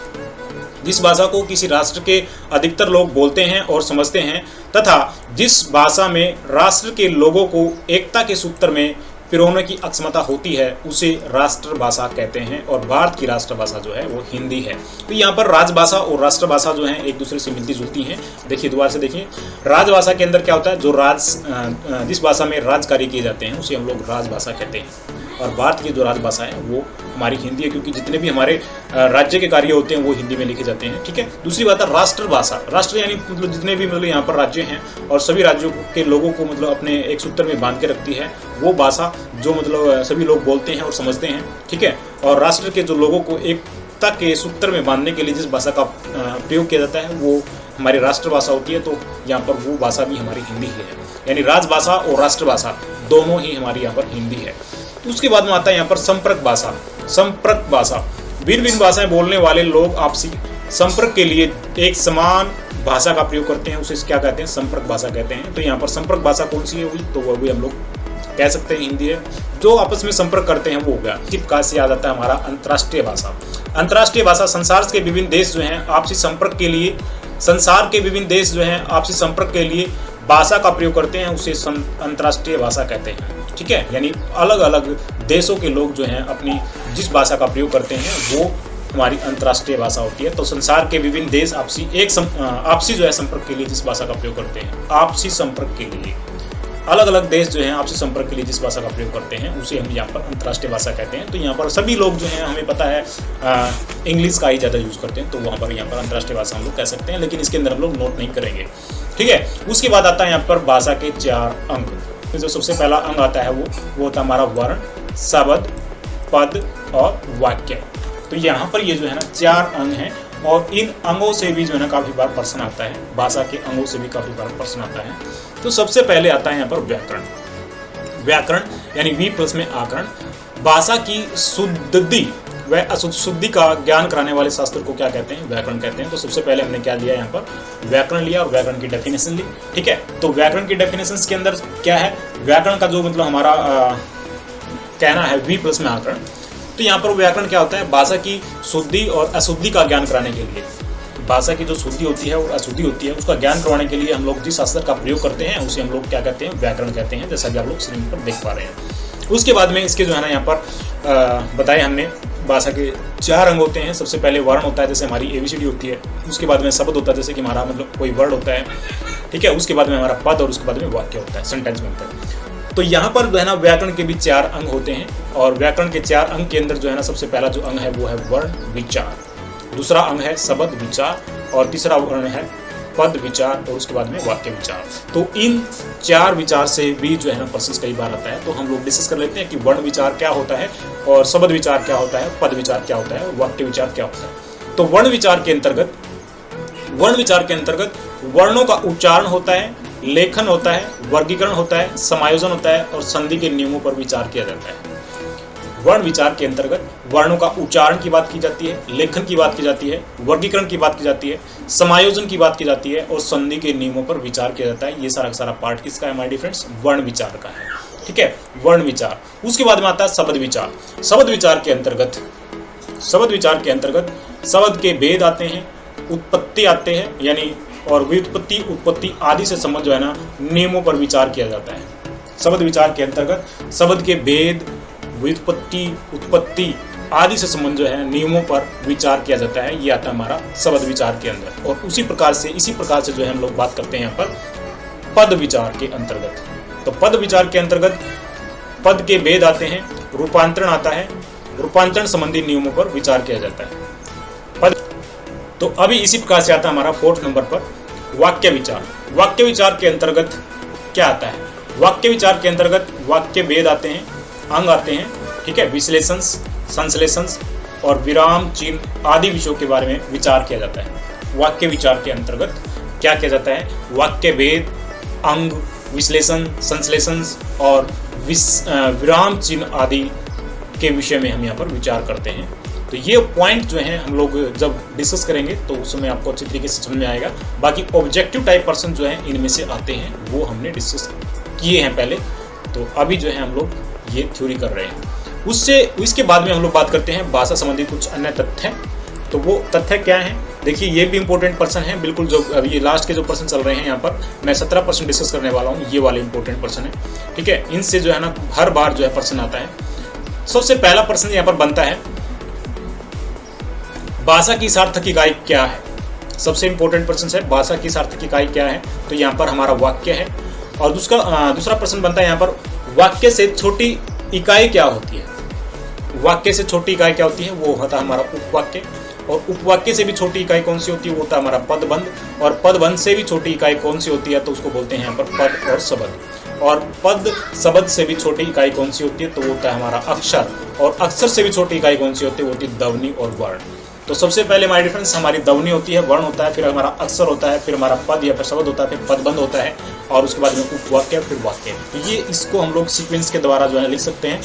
जिस भाषा को किसी राष्ट्र के अधिकतर लोग बोलते हैं और समझते हैं, तथा जिस भाषा में राष्ट्र के लोगों को एकता के सूत्र में पिरोने की अक्षमता होती है उसे राष्ट्रभाषा कहते हैं। और भारत की राष्ट्रभाषा जो है वो हिंदी है। तो यहाँ पर राजभाषा और राष्ट्रभाषा जो है एक दूसरे से मिलती जुलती हैं। देखिए दोबारा से देखिए, राजभाषा के अंदर क्या होता है, जो जिस भाषा में राज कार्य किए जाते हैं उसे हम लोग राजभाषा कहते हैं। और भारत की जो राजभाषा है वो हमारी हिंदी है, क्योंकि जितने भी हमारे राज्य के कार्य होते हैं वो हिंदी में लिखे जाते हैं। ठीक है, दूसरी बात है राष्ट्रभाषा। राष्ट्र यानी मतलब जितने भी मतलब यहाँ पर राज्य हैं और सभी राज्यों के लोगों को मतलब अपने एक सूत्र में बांध के रखती है वो भाषा जो मतलब सभी लोग बोलते हैं और समझते हैं। ठीक है, और राष्ट्र के जो लोगों को एकता के सूत्र में बांधने के लिए जिस भाषा का प्रयोग किया जाता है वो हमारी राष्ट्रभाषा होती है। तो यहाँ पर वो भाषा भी हमारी हिंदी ही है, यानी राजभाषा और राष्ट्रभाषा दोनों ही हमारी यहाँ पर हिंदी है। उसके बाद में आता है यहाँ पर संपर्क भाषा। संपर्क भाषा, भिन्न भिन्न भाषाएं बोलने वाले लोग आपसी संपर्क के लिए एक समान भाषा का प्रयोग करते हैं, उसे क्या कहते हैं, संपर्क भाषा कहते हैं। तो यहाँ पर संपर्क भाषा कौन सी है, तो वह भी हम लोग कह सकते हैं हिंदी है। जो आपस में संपर्क करते हैं वो हो गया। इसी प्रकार से याद आता है हमारा अंतर्राष्ट्रीय भाषा। अंतर्राष्ट्रीय भाषा संसार के विभिन्न देश जो हैं आपसी संपर्क के लिए, संसार के विभिन्न देश जो हैं आपसी संपर्क के लिए भाषा का प्रयोग करते हैं, उसे अंतर्राष्ट्रीय भाषा कहते हैं। ठीक है, यानी अलग अलग देशों के लोग जो हैं अपनी जिस भाषा का प्रयोग करते हैं वो हमारी अंतर्राष्ट्रीय भाषा होती है। तो संसार के विभिन्न देश आपसी जो है संपर्क के लिए जिस भाषा का प्रयोग करते हैं, आपसी संपर्क के लिए अलग अलग देश जो हैं आपसी संपर्क के लिए जिस भाषा का प्रयोग करते हैं उसे हम यहाँ पर अंतर्राष्ट्रीय भाषा कहते हैं। तो यहाँ पर सभी लोग जो हैं हमें पता है इंग्लिश का ही ज़्यादा यूज़ करते हैं, तो वहाँ पर यहाँ पर अंतर्राष्ट्रीय भाषा हम लोग कह सकते हैं, लेकिन इसके अंदर हम लोग नोट नहीं करेंगे। ठीक है, उसके बाद आता है यहाँ पर भाषा के 4 अंग। तो जो सबसे पहला अंग आता है वो होता है हमारा वर्ण, शब्द, पद और वाक्य। तो यहाँ पर ये जो है ना 4 अंग हैं और इन अंगों से भी जो है ना काफ़ी बार प्रश्न आता है, भाषा के अंगों से भी काफ़ी बार प्रश्न आता है। तो सबसे पहले आता है यहाँ पर व्याकरण। व्याकरण यानी वी प्लस में आकरण। भाषा की शुद्धि व अशुद्धि का ज्ञान कराने वाले शास्त्र को क्या कहते हैं, व्याकरण कहते हैं। तो सबसे पहले हमने क्या लिया यहाँ पर, व्याकरण लिया और व्याकरण की डेफिनेशन ली। ठीक है, तो व्याकरण की डेफिनेशन के अंदर क्या है, व्याकरण का जो मतलब हमारा कहना है वी प्लस में आकरण। तो यहाँ पर व्याकरण क्या होता है, भाषा की शुद्धि और अशुद्धि का ज्ञान कराने के लिए, भाषा की जो शुद्धि होती है और अशुद्धि होती है उसका ज्ञान करवाने के लिए हम लोग जिस शास्त्र का प्रयोग करते हैं उसे हम लोग क्या कहते हैं, व्याकरण कहते हैं, जैसा कि आप लोग स्क्रीन पर देख पा रहे हैं। उसके बाद में इसके जो है ना यहाँ पर बताए हमने भाषा के 4 अंग होते हैं। सबसे पहले वर्ण होता है, जैसे हमारी ABCD होती है। उसके बाद में शब्द होता है, जैसे कि हमारा मतलब कोई वर्ड होता है। ठीक है, उसके बाद में हमारा पद और उसके बाद में वाक्य होता है, सेंटेंस बनता है। तो यहाँ पर जो है ना व्याकरण के भी 4 अंग होते हैं और व्याकरण के 4 अंग के अंदर जो है ना सबसे पहला जो अंग है वो है वर्ण विचार, दूसरा अंग है शब्द विचार और तीसरा वर्ण है पद विचार और उसके बाद में वाक्य विचार। तो इन 4 विचार से भी जो है ना प्रश्न कई बार आता है। तो हम लोग डिस्कस कर लेते हैं कि वर्ण विचार क्या होता है और शब्द विचार क्या होता है, पद विचार क्या होता है और वाक्य विचार क्या होता है। तो वर्ण विचार के अंतर्गत वर्णों का उच्चारण होता है, लेखन होता है, वर्गीकरण होता है, समायोजन होता है और संधि के नियमों पर विचार किया जाता है। वर्ण विचार के अंतर्गत वर्णों का उच्चारण की बात की जाती है, लेखन की बात की जाती है, वर्गीकरण की बात की जाती है, समायोजन की बात की जाती है और संधि के नियमों पर विचार किया जाता है। ये सारा का सारा पार्ट किसका है हमारे फ्रेंड्स, वर्ण विचार का है। ठीक है, वर्ण विचार। उसके बाद में आता है शब्द विचार। शब्द विचार के अंतर्गत शब्द के भेद आते हैं, उत्पत्ति आते हैं यानी और व्युत्पत्ति, उत्पत्ति आदि से संबंध जो है ना नियमों पर विचार किया जाता है। शब्द विचार के अंतर्गत शब्द के भेद, व्युत्पत्ति, उत्पत्ति आदि से संबंध जो है नियमों पर विचार किया जाता है। ये आता है हमारा शब्द विचार के अंदर। और इसी प्रकार से जो है हम लोग बात करते हैं यहाँ पर पद विचार के अंतर्गत। तो पद विचार के अंतर्गत पद के भेद आते हैं, रूपांतरण आता है, रूपांतरण संबंधी नियमों पर विचार किया जाता है। पद तो अभी इसी प्रकार से आता है हमारा 4th नंबर पर वाक्य विचार। वाक्य विचार के अंतर्गत क्या आता है? वाक्य विचार के अंतर्गत वाक्य भेद आते हैं, अंग आते हैं, ठीक है, विश्लेषण, संश्लेषण और विराम चिन्ह आदि विषयों के बारे में विचार किया जाता है। वाक्य विचार के अंतर्गत क्या किया जाता है? वाक्य भेद, अंग, विश्लेषण, संश्लेषण और विराम चिन्ह आदि के विषय में हम यहाँ पर विचार करते हैं। तो ये पॉइंट जो है हम लोग जब डिस्कस करेंगे तो उस समय आपको अच्छी तरीके से समझ में आएगा। बाकी ऑब्जेक्टिव टाइप पर्सन जो है इनमें से आते हैं, वो हमने डिस्कस किए हैं पहले। तो अभी जो है हम लोग ये थ्योरी कर रहे हैं। इसके बाद में हम लोग बात करते हैं भाषा संबंधी कुछ अन्य तथ्य। तो वो तथ्य क्या है? देखिए, ये भी इंपॉर्टेंट पर्सन है, बिल्कुल जो अभी ये लास्ट के जो पर्सन चल रहे हैं यहाँ पर मैं 17% डिस्कस करने वाला हूँ, ये वाले इंपॉर्टेंट पर्सन है, ठीक है। इनसे जो है ना हर बार जो है पर्सन आता है। सबसे पहला पर्सन यहाँ पर बनता है, भाषा की सार्थक इकाई क्या है? सबसे इंपॉर्टेंट पर्सन है, भाषा की सार्थक इकाई क्या है? तो यहाँ पर हमारा वाक्य है। और दूसरा प्रश्न बनता है यहाँ पर, वाक्य से छोटी इकाई क्या होती है? वाक्य से छोटी इकाई क्या होती है? वो होता है हमारा उपवाक्य। और उपवाक्य से भी छोटी इकाई कौन सी होती है? वो होता है हमारा पदबंध। और पदबंध से भी छोटी इकाई कौन सी होती है? तो उसको बोलते हैं यहाँ पर पद और शब्द। और पद शब्द से भी छोटी इकाई कौन सी होती है? तो वो होता है हमारा अक्षर। और अक्षर से भी छोटी इकाई कौन सी होती है? वो होती है ध्वनि और वर्ण। तो सबसे पहले हमारी डिफरेंस, हमारी ध्वनि होती है, वर्ण होता है, फिर हमारा अक्षर होता है, फिर हमारा पद या फिर शब्द होता है, फिर पदबंध होता है, और उसके बाद में उपवाक्य, फिर वाक्य। तो ये इसको हम लोग सीक्वेंस के द्वारा जो है लिख सकते हैं।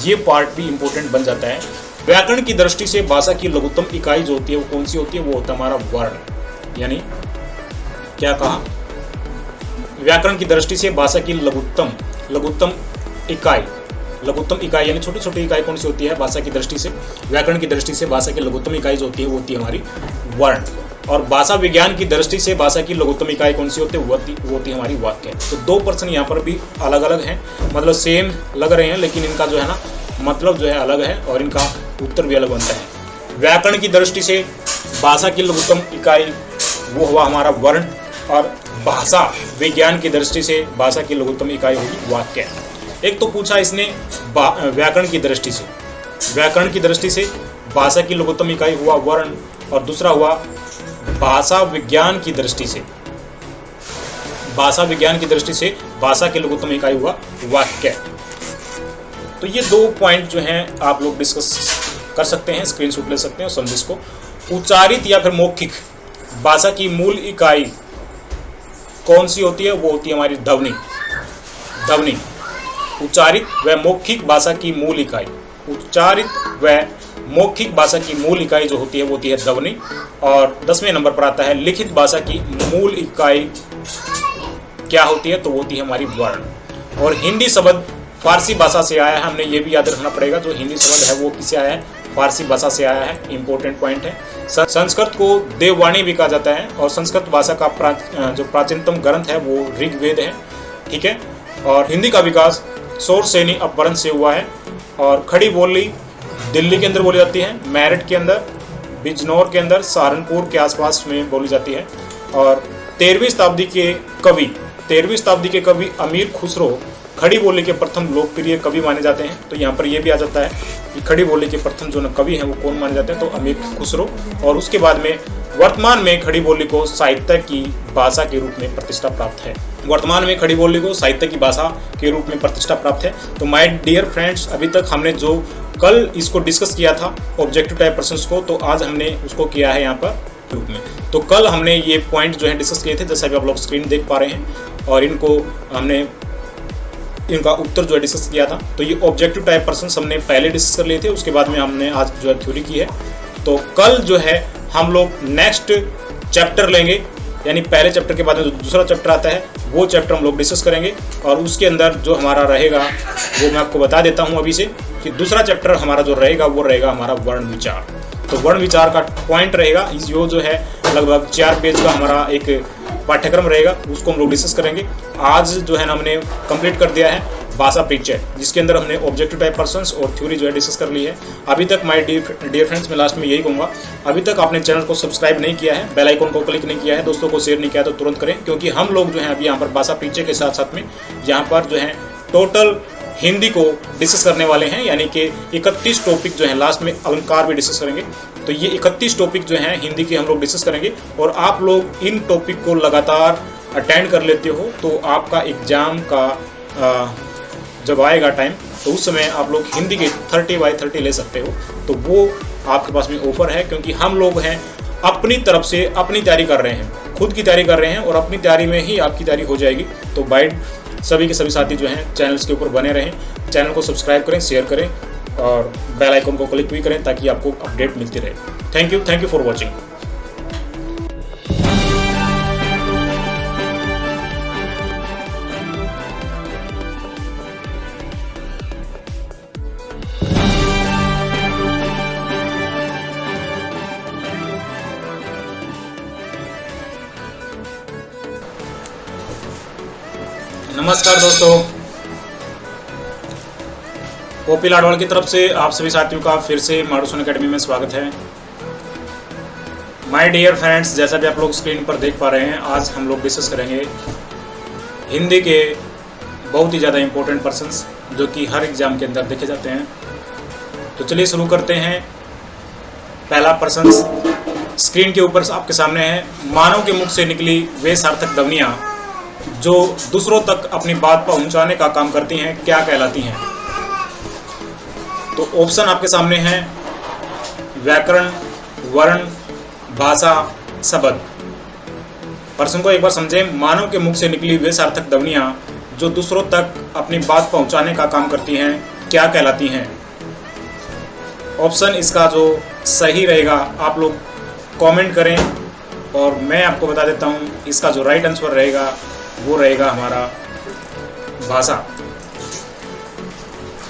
ये पार्ट भी इंपॉर्टेंट बन जाता है। व्याकरण की दृष्टि से भाषा की लघुत्तम इकाई जो होती है वो कौन सी होती है? वो होता है हमारा वर्ण। यानी क्या कहा? व्याकरण की दृष्टि से भाषा की लघुत्तम इकाई यानी छोटी छोटी इकाई कौन सी होती है भाषा की दृष्टि से? व्याकरण की दृष्टि से भाषा की लघुत्तम इकाई जो होती है वो होती है हमारी वर्ण। और भाषा विज्ञान की दृष्टि से भाषा की लघुत्तम इकाई कौन सी होती है? वो होती है हमारी वाक्य। तो 2% यहाँ पर भी अलग अलग हैं, मतलब सेम लग रहे हैं, लेकिन इनका जो है ना मतलब जो है अलग है और इनका उत्तर भी अलग बनता है। व्याकरण की दृष्टि से भाषा की लघुत्तम इकाई वो हुआ हमारा वर्ण, और भाषा विज्ञान की दृष्टि से भाषा की लघुत्तम इकाई होगी वाक्य। एक तो पूछा इसने व्याकरण की दृष्टि से भाषा की लघुत्तम इकाई हुआ वर्ण, और दूसरा हुआ भाषा विज्ञान की दृष्टि से भाषा की लघुत्तम इकाई हुआ वाक्य। तो ये 2 पॉइंट जो हैं आप लोग डिस्कस कर सकते हैं, स्क्रीनशॉट ले सकते हैं और समझ इसको। उच्चारित या फिर मौखिक भाषा की मूल इकाई कौन सी होती है? वो होती है हमारी ध्वनि। उच्चारित व मौखिक भाषा की मूल इकाई, जो होती है वो होती है ध्वनि। और 10वें नंबर पर आता है, लिखित भाषा की मूल इकाई क्या होती है? तो वो होती है हमारी वर्ण। और हिंदी शब्द फारसी भाषा से आया है, हमने ये भी याद रखना पड़ेगा। जो हिंदी शब्द है वो किससे आया है? फारसी भाषा से आया है, इंपॉर्टेंट पॉइंट है। संस्कृत को देववाणी भी कहा जाता है, और संस्कृत भाषा का जो प्राचीनतम ग्रंथ है वो ऋग्वेद है, ठीक है। और हिंदी का विकास शौरसेनी अपभ्रंश से हुआ है। और खड़ी बोली दिल्ली के अंदर बोली जाती है, मेरठ के अंदर, बिजनौर के अंदर, सहारनपुर के आसपास में बोली जाती है। और 13वीं शताब्दी के कवि अमीर खुसरो खड़ी बोली के प्रथम लोकप्रिय कवि माने जाते हैं। तो यहाँ पर ये भी आ जाता है कि खड़ी बोली के प्रथम जो कवि हैं वो कौन माने जाते हैं? तो अमीर खुसरो। और उसके बाद में वर्तमान में खड़ी बोली को साहित्य की भाषा के रूप में प्रतिष्ठा प्राप्त है। तो माय डियर फ्रेंड्स, अभी तक हमने जो कल इसको डिस्कस किया था ऑब्जेक्टिव टाइप पर्सन्स को, तो आज हमने उसको किया है यहाँ पर रूप में। तो कल हमने ये पॉइंट जो है डिस्कस किए थे, जैसा कि आप लोग स्क्रीन देख पा रहे हैं, और इनका उत्तर जो है डिस्कस किया था। तो ये ऑब्जेक्टिव टाइप पर्सन्स हमने पहले डिस्कस कर लिए थे, उसके बाद में हमने आज जो है थ्योरी की है। तो कल जो है हम लोग नेक्स्ट चैप्टर लेंगे, यानी पहले चैप्टर के बाद में जो दूसरा चैप्टर आता है वो चैप्टर हम लोग डिस्कस करेंगे। और उसके अंदर जो हमारा रहेगा वो मैं आपको बता देता हूँ अभी से कि दूसरा चैप्टर हमारा जो रहेगा वो रहेगा हमारा वर्ण विचार। तो वर्ण विचार का पॉइंट रहेगा जो है लगभग 4 पेज का हमारा एक पाठ्यक्रम रहेगा, उसको हम लोग डिस्कस करेंगे। आज जो है ना हमने कंप्लीट कर दिया है भाषा परिचय, जिसके अंदर हमने ऑब्जेक्टिव टाइप पर्सन्स और थ्योरी जो है डिस्कस कर ली है। अभी तक माय डियर फ्रेंड्स, मैं लास्ट में यही कहूँगा, अभी तक आपने चैनल को सब्सक्राइब नहीं किया है, बेल आइकन को क्लिक नहीं किया है, दोस्तों को शेयर नहीं किया तो तुरंत करें, क्योंकि हम लोग जो है अभी यहाँ पर भाषा परिचय के साथ साथ में यहाँ पर जो है टोटल हिंदी को डिस्कस करने वाले हैं, यानी कि 31 टॉपिक जो है, लास्ट में अलंकार भी डिस्कस करेंगे। तो ये 31 टॉपिक जो हैं हिंदी के हम लोग डिस्कस करेंगे, और आप लोग इन टॉपिक को लगातार अटेंड कर लेते हो तो आपका एग्जाम का जब आएगा टाइम, तो उस समय आप लोग हिंदी के 30/30 ले सकते हो। तो वो आपके पास में ऑफर है, क्योंकि हम लोग हैं अपनी तरफ से अपनी तैयारी कर रहे हैं, खुद की तैयारी कर रहे हैं, और अपनी तैयारी में ही आपकी तैयारी हो जाएगी। तो बाइट सभी के सभी साथी जो हैं चैनल्स के ऊपर बने रहें, चैनल को सब्सक्राइब करें, शेयर करें और बेल आइकन को क्लिक भी करें ताकि आपको अपडेट मिलती रहे। Thank you for watching. नमस्कार दोस्तों, ओपी लाडवाल की तरफ से आप सभी साथियों का फिर से माडूसन एकेडमी में स्वागत है। माय डियर फ्रेंड्स, जैसा भी आप लोग स्क्रीन पर देख पा रहे हैं, आज हम लोग डिस्कस करेंगे हिंदी के बहुत ही ज़्यादा इम्पोर्टेंट पर्सन्स जो कि हर एग्जाम के अंदर देखे जाते हैं। तो चलिए शुरू करते हैं। पहला पर्सन्स स्क्रीन के ऊपर आपके सामने है। मानव के मुख से निकली वे सार्थक ध्वनियाँ जो दूसरों तक अपनी बात पहुंचाने का काम करती हैं, क्या कहलाती हैं? तो ऑप्शन आपके सामने हैं व्याकरण, वर्ण, भाषा, शब्द। प्रश्न को एक बार समझें। मानव के मुख से निकली वे सार्थक ध्वनियाँ जो दूसरों तक अपनी बात पहुंचाने का काम करती हैं, क्या कहलाती हैं? ऑप्शन इसका जो सही रहेगा आप लोग कमेंट करें, और मैं आपको बता देता हूँ इसका जो राइट आंसर रहेगा वो रहेगा हमारा भाषा।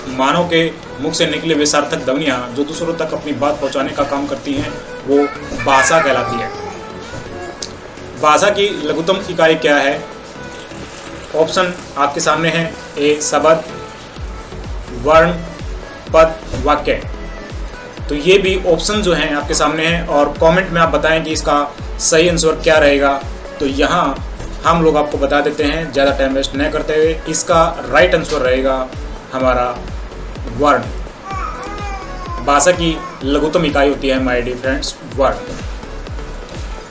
मानव के मुख से निकले वे सार्थक ध्वनियाँ जो दूसरों तक अपनी बात पहुंचाने का काम करती हैं, वो भाषा कहलाती है। भाषा की लघुत्तम इकाई क्या है? ऑप्शन आपके सामने है। ए शब्द, वर्ण, पद, वाक्य। तो ये भी ऑप्शन जो हैं आपके सामने हैं, और कमेंट में आप बताएं कि इसका सही आंसर क्या रहेगा। तो यहाँ हम लोग आपको बता देते हैं, ज़्यादा टाइम वेस्ट न करते हुए, इसका राइट आंसर रहेगा हमारा वर्ण। भाषा की लघुत्तम इकाई होती है माय डियर फ्रेंड्स वर्ण।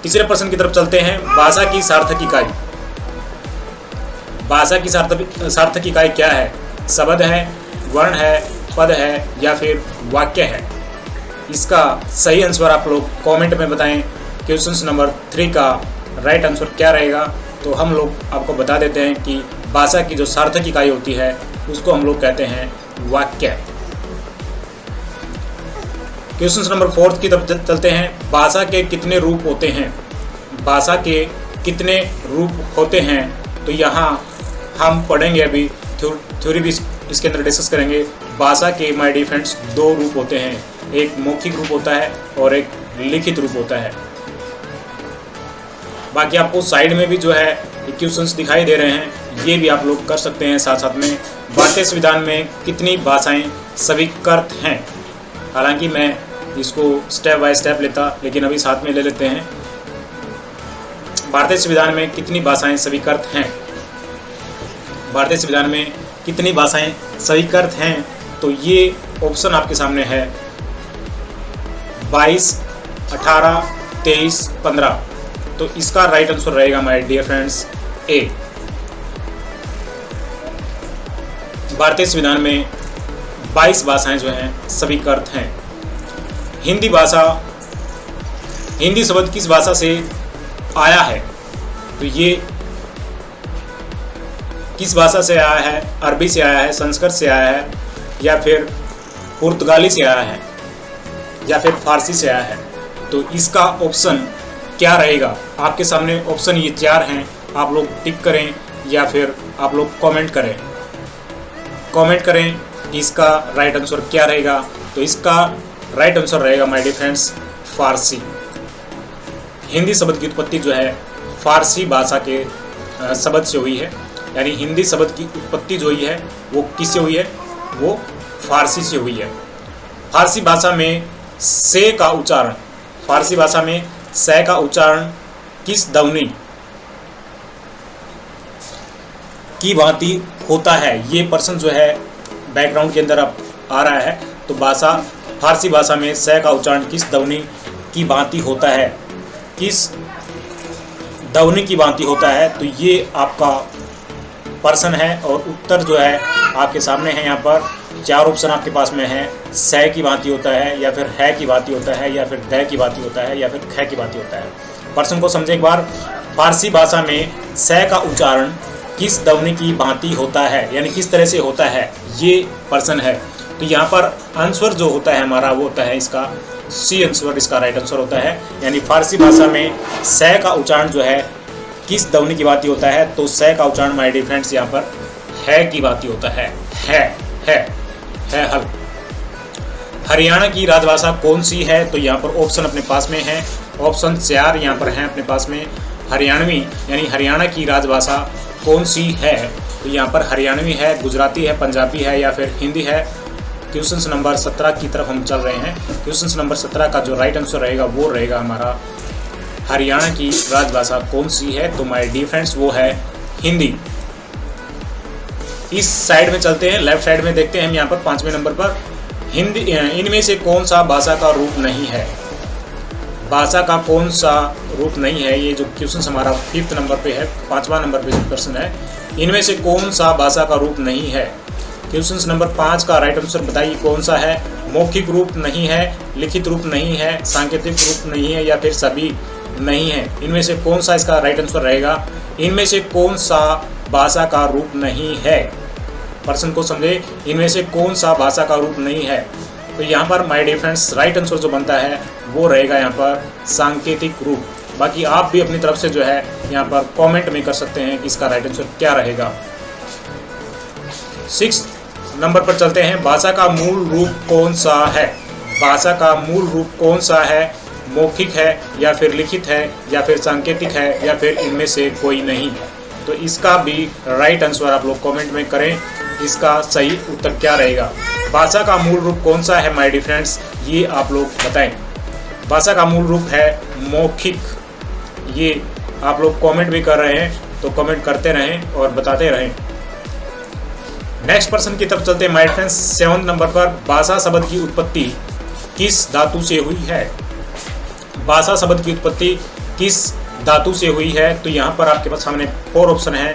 तीसरे प्रश्न की तरफ चलते हैं। भाषा की सार्थक इकाई। भाषा की सार्थक इकाई क्या है? शब्द है, वर्ण है, पद है, या फिर वाक्य है? इसका सही आंसर आप लोग कमेंट में बताएं। क्वेश्चन नंबर 3 का राइट आंसर क्या रहेगा? तो हम लोग आपको बता देते हैं कि भाषा की जो सार्थक इकाई होती है उसको हम लोग कहते हैं वाक्य। क्वेश्चन नंबर 4 की तरफ चलते हैं। भाषा के कितने रूप होते हैं? भाषा के कितने रूप होते हैं? तो यहाँ हम पढ़ेंगे, अभी थ्योरी भी इसके अंदर डिस्कस करेंगे। भाषा के माय डियर फ्रेंड्स 2 रूप होते हैं, एक मौखिक रूप होता है और एक लिखित रूप होता है। बाकी आपको साइड में भी जो है क्वेश्चंस दिखाई दे रहे हैं, ये भी आप लोग कर सकते हैं। साथ साथ में भारतीय संविधान में कितनी भाषाएं स्वीकृत हैं? हालांकि मैं इसको स्टेप बाय स्टेप लेता, लेकिन अभी साथ में ले लेते हैं। भारतीय संविधान में कितनी भाषाएं स्वीकृत हैं? भारतीय संविधान में कितनी भाषाएं स्वीकृत हैं? तो ये ऑप्शन आपके सामने है 22, 18, 23, 15। तो इसका राइट आंसर रहेगा माय डियर फ्रेंड्स ए। भारतीय संविधान में 22 भाषाएं जो हैं स्वीकृत हैं। हिंदी भाषा, हिंदी शब्द किस भाषा से आया है? तो ये किस भाषा से आया है? अरबी से आया है, संस्कृत से आया है, या फिर पुर्तगाली से आया है, या फिर फारसी से आया है? तो इसका ऑप्शन क्या रहेगा? आपके सामने ऑप्शन ये 4 हैं, आप लोग टिक करें या फिर आप लोग कमेंट करें। कमेंट करें कि इसका राइट आंसर क्या रहेगा। तो इसका राइट आंसर रहेगा माय डियर फ्रेंड्स फारसी। हिंदी शब्द की उत्पत्ति जो है फारसी भाषा के शब्द से हुई है, यानी हिंदी शब्द की उत्पत्ति जो हुई है वो किससे हुई है, वो फारसी से हुई है। फारसी भाषा में से का उच्चारण, फारसी भाषा में से का उच्चारण किस ध्वनि की भांति होता है, ये प्रश्न जो है बैकग्राउंड के अंदर अब आ रहा है। तो फारसी भाषा में से का उच्चारण किस ध्वनि की भांति होता है, किस ध्वनि की भांति होता है, तो ये आपका प्रश्न है। और उत्तर जो है आपके सामने है, यहाँ पर 4 ऑप्शन आपके पास में है। से की भांति होता है, या फिर है की भांति होता है, या फिर द की भांति होता है, या फिर ख की भांति होता है। प्रश्न को समझे एक बार। फारसी भाषा में से का उच्चारण किस ध्वनि की भांति होता है, यानी किस तरह से होता है, ये प्रश्न है। तो यहाँ पर आंसर जो होता है हमारा वो होता है इसका सी आंसर, इसका राइट आंसर होता है। यानी फारसी भाषा में से का उच्चारण जो है किस ध्वनि की भांति होता है, तो से का उच्चारण माय डियर फ्रेंड्स यहाँ पर है की भांति होता है। है हल। हरियाणा की राजभाषा कौन सी है, तो यहाँ पर ऑप्शन अपने पास में है, ऑप्शन 4 यहाँ पर है अपने पास में। हरियाणवी यानी हरियाणा की राजभाषा कौन सी है, तो यहाँ पर हरियाणवी है, गुजराती है, पंजाबी है, या फिर हिंदी है। क्वेश्चन नंबर 17 की तरफ हम चल रहे हैं। क्वेश्चन नंबर 17 का जो राइट आंसर रहेगा वो रहेगा हमारा हरियाणा की राजभाषा कौन सी है, तो माय डियर फ्रेंड्स वो है हिंदी। इस साइड में चलते हैं, लेफ्ट साइड में देखते हैं हम यहाँ पर 5वें नंबर पर हिंदी, इनमें से कौन सा भाषा का रूप नहीं है, भाषा का कौन सा रूप नहीं है, ये जो क्वेश्चन हमारा 5th नंबर पे है, 5वां नंबर पे जो प्रश्न है, इनमें से कौन सा भाषा का रूप नहीं है। क्वेश्चन नंबर 5 का राइट आंसर बताइए कौन सा है। मौखिक रूप नहीं है, लिखित रूप नहीं है, सांकेतिक रूप नहीं है, या फिर सभी नहीं है। इनमें से कौन सा इसका राइट आंसर रहेगा, इनमें से कौन सा भाषा का रूप नहीं है। प्रश्न को समझे, इनमें से कौन सा भाषा का रूप नहीं है। तो यहाँ पर my dear friends right answer जो बनता है वो रहेगा यहाँ पर सांकेतिक रूप। बाकी आप भी अपनी तरफ से जो है यहाँ पर कमेंट में कर सकते हैं कि इसका राइट आंसर क्या रहेगा। 6 नंबर पर चलते हैं। भाषा का मूल रूप कौन सा है, भाषा का मूल रूप कौन सा है, मौखिक है, या फिर लिखित है, या फिर सांकेतिक है, या फिर इनमें से कोई नहीं। तो इसका भी राइट आंसर आप लोग कमेंट में करें, इसका सही उत्तर क्या रहेगा। भाषा का मूल रूप कौन सा है माय डियर फ्रेंड्स, ये आप लोग बताएं। भाषा का मूल रूप है मौखिक, ये आप लोग कमेंट भी कर रहे हैं, तो कमेंट करते रहें और बताते रहें। नेक्स्ट प्रश्न की तरफ चलते हैं माय फ्रेंड्स। 7 नंबर पर भाषा शब्द की उत्पत्ति किस धातु से हुई है, भाषा शब्द की उत्पत्ति किस धातु से हुई है। तो यहाँ पर आपके पास सामने 4 ऑप्शन है,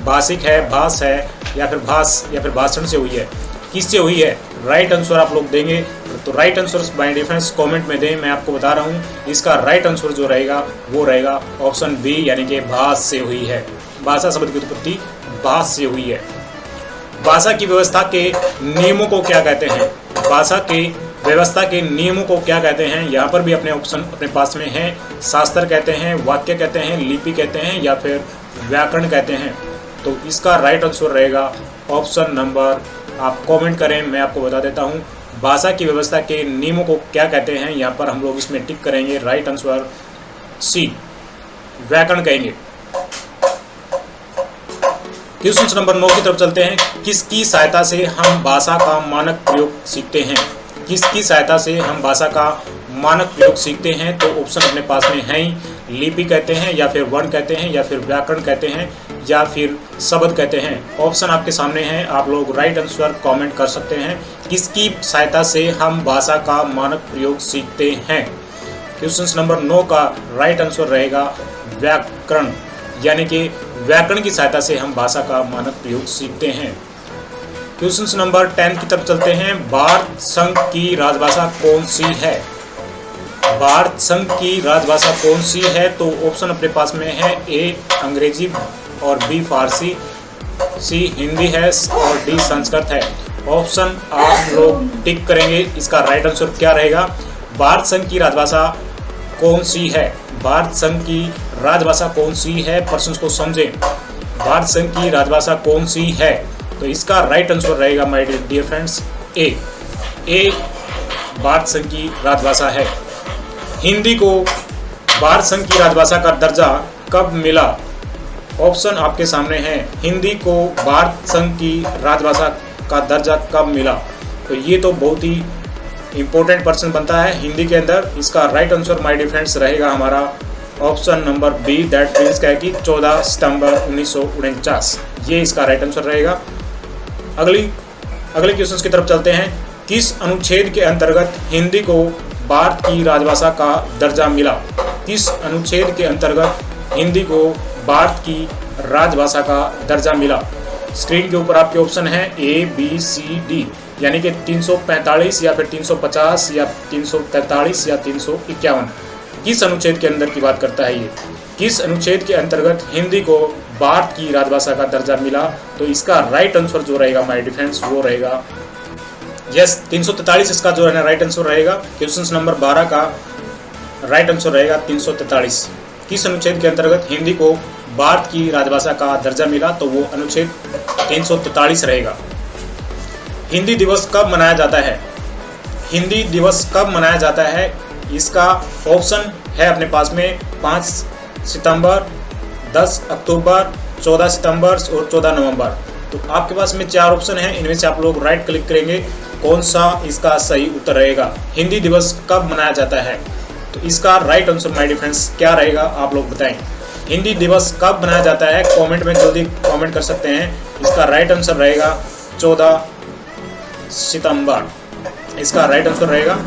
भाषिक है, भाष है, या फिर भाष, या फिर भाषण से हुई है। किससे हुई है, राइट आंसर आप लोग देंगे। तो right answer by difference comment में दें, मैं आपको बता रहा हूँ इसका राइट आंसर जो रहेगा वो रहेगा ऑप्शन बी, यानी कि भाष से हुई है। भाषा शब्द की उत्पत्ति भाष से हुई है। भाषा की व्यवस्था के नियमों को क्या कहते हैं, भाषा की व्यवस्था के नियमों को क्या कहते हैं। यहाँ पर भी अपने ऑप्शन अपने पास में हैं, शास्त्र कहते हैं, वाक्य कहते हैं, लिपि कहते हैं, या फिर व्याकरण कहते हैं। तो इसका राइट आंसर रहेगा ऑप्शन नंबर, आप कमेंट करें, मैं आपको बता देता हूँ। भाषा की व्यवस्था के नियमों को क्या कहते हैं, यहाँ पर हम लोग इसमें टिक करेंगे, राइट आंसर सी, व्याकरण कहेंगे। क्वेश्चन नंबर 9 की तरफ चलते हैं। किसकी सहायता से हम भाषा का मानक प्रयोग सीखते हैं, किसकी सहायता से हम भाषा का मानक प्रयोग सीखते हैं। तो ऑप्शन अपने पास में है ही, लिपि कहते हैं, या फिर वर्ण कहते हैं, या फिर व्याकरण कहते हैं, या फिर शब्द कहते हैं। ऑप्शन आपके सामने हैं, आप लोग राइट आंसर कमेंट कर सकते हैं। किसकी सहायता से हम भाषा का मानक प्रयोग सीखते हैं। क्वेश्चन नंबर 9 का राइट आंसर रहेगा व्याकरण, यानी कि व्याकरण की सहायता से हम भाषा का मानक प्रयोग सीखते हैं। क्वेश्चन नंबर 10 की तरफ चलते हैं। भारत संघ की राजभाषा कौन सी है, भारत संघ की राजभाषा कौन सी है। तो ऑप्शन अपने पास में है, ए अंग्रेजी, और बी फारसी, सी हिंदी है, और डी संस्कृत है। ऑप्शन आप लोग टिक करेंगे, इसका राइट आंसर क्या रहेगा। भारत संघ की राजभाषा कौन सी है, भारत संघ की राजभाषा कौन सी है। प्रश्न को समझें, भारत संघ की राजभाषा कौन सी है। तो इसका राइट आंसर रहेगा माय डियर फ्रेंड्स ए भारत संघ की राजभाषा है। हिंदी को भारत संघ की राजभाषा का दर्जा कब मिला, ऑप्शन आपके सामने है, हिंदी को भारत संघ की राजभाषा का दर्जा कब मिला? तो ये तो बहुत ही इंपॉर्टेंट प्रश्न बनता है हिंदी के अंदर। इसका right answer my dear friends रहेगा हमारा option number B, that means क्या है कि 14 सितंबर 1949, ये इसका राइट आंसर रहेगा। अगले क्वेश्चन की तरफ चलते हैं। किस अनुच्छेद के अंतर्गत हिंदी को भारत की राजभाषा का दर्जा मिला? किस अनुच्छेद के अंतर्गत हिंदी को भारत की राजभाषा का दर्जा मिला? स्क्रीन के ऊपर आपके ऑप्शन है ए, बी, सी, डी, यानी कि 345 या फिर 350 या 343 या 351। किस अनुच्छेद के अंदर की बात करता है ये? किस अनुच्छेद के अंतर्गत हिंदी को भारत की राजभाषा का दर्जा मिला? तो इसका राइट आंसर जो रहेगा माय डियर फ्रेंड्स वो रहेगा यस 343, इसका जो है ना राइट आंसर रहेगा। क्वेश्चन नंबर 12 का राइट आंसर रहेगा 343। किस अनुच्छेद के अंतर्गत हिंदी को भारत की राजभाषा का दर्जा मिला? तो वो अनुच्छेद 343 रहेगा। हिंदी दिवस कब मनाया जाता है? हिंदी दिवस कब मनाया जाता है? इसका ऑप्शन है अपने पास में 5 सितंबर, 10 अक्टूबर, 14 सितंबर और 14 नवंबर। तो आपके पास में 4 ऑप्शन हैं, इनमें से आप लोग राइट क्लिक करेंगे कौन सा इसका सही उत्तर रहेगा। हिंदी दिवस कब मनाया जाता है? तो इसका right answer my dear friends क्या रहेगा आप लोग बताएं। हिंदी दिवस कब मनाया जाता है? कमेंट में जल्दी कमेंट कर सकते हैं। इसका राइट आंसर रहेगा 14 सितंबर, इसका राइट आंसर रहेगा।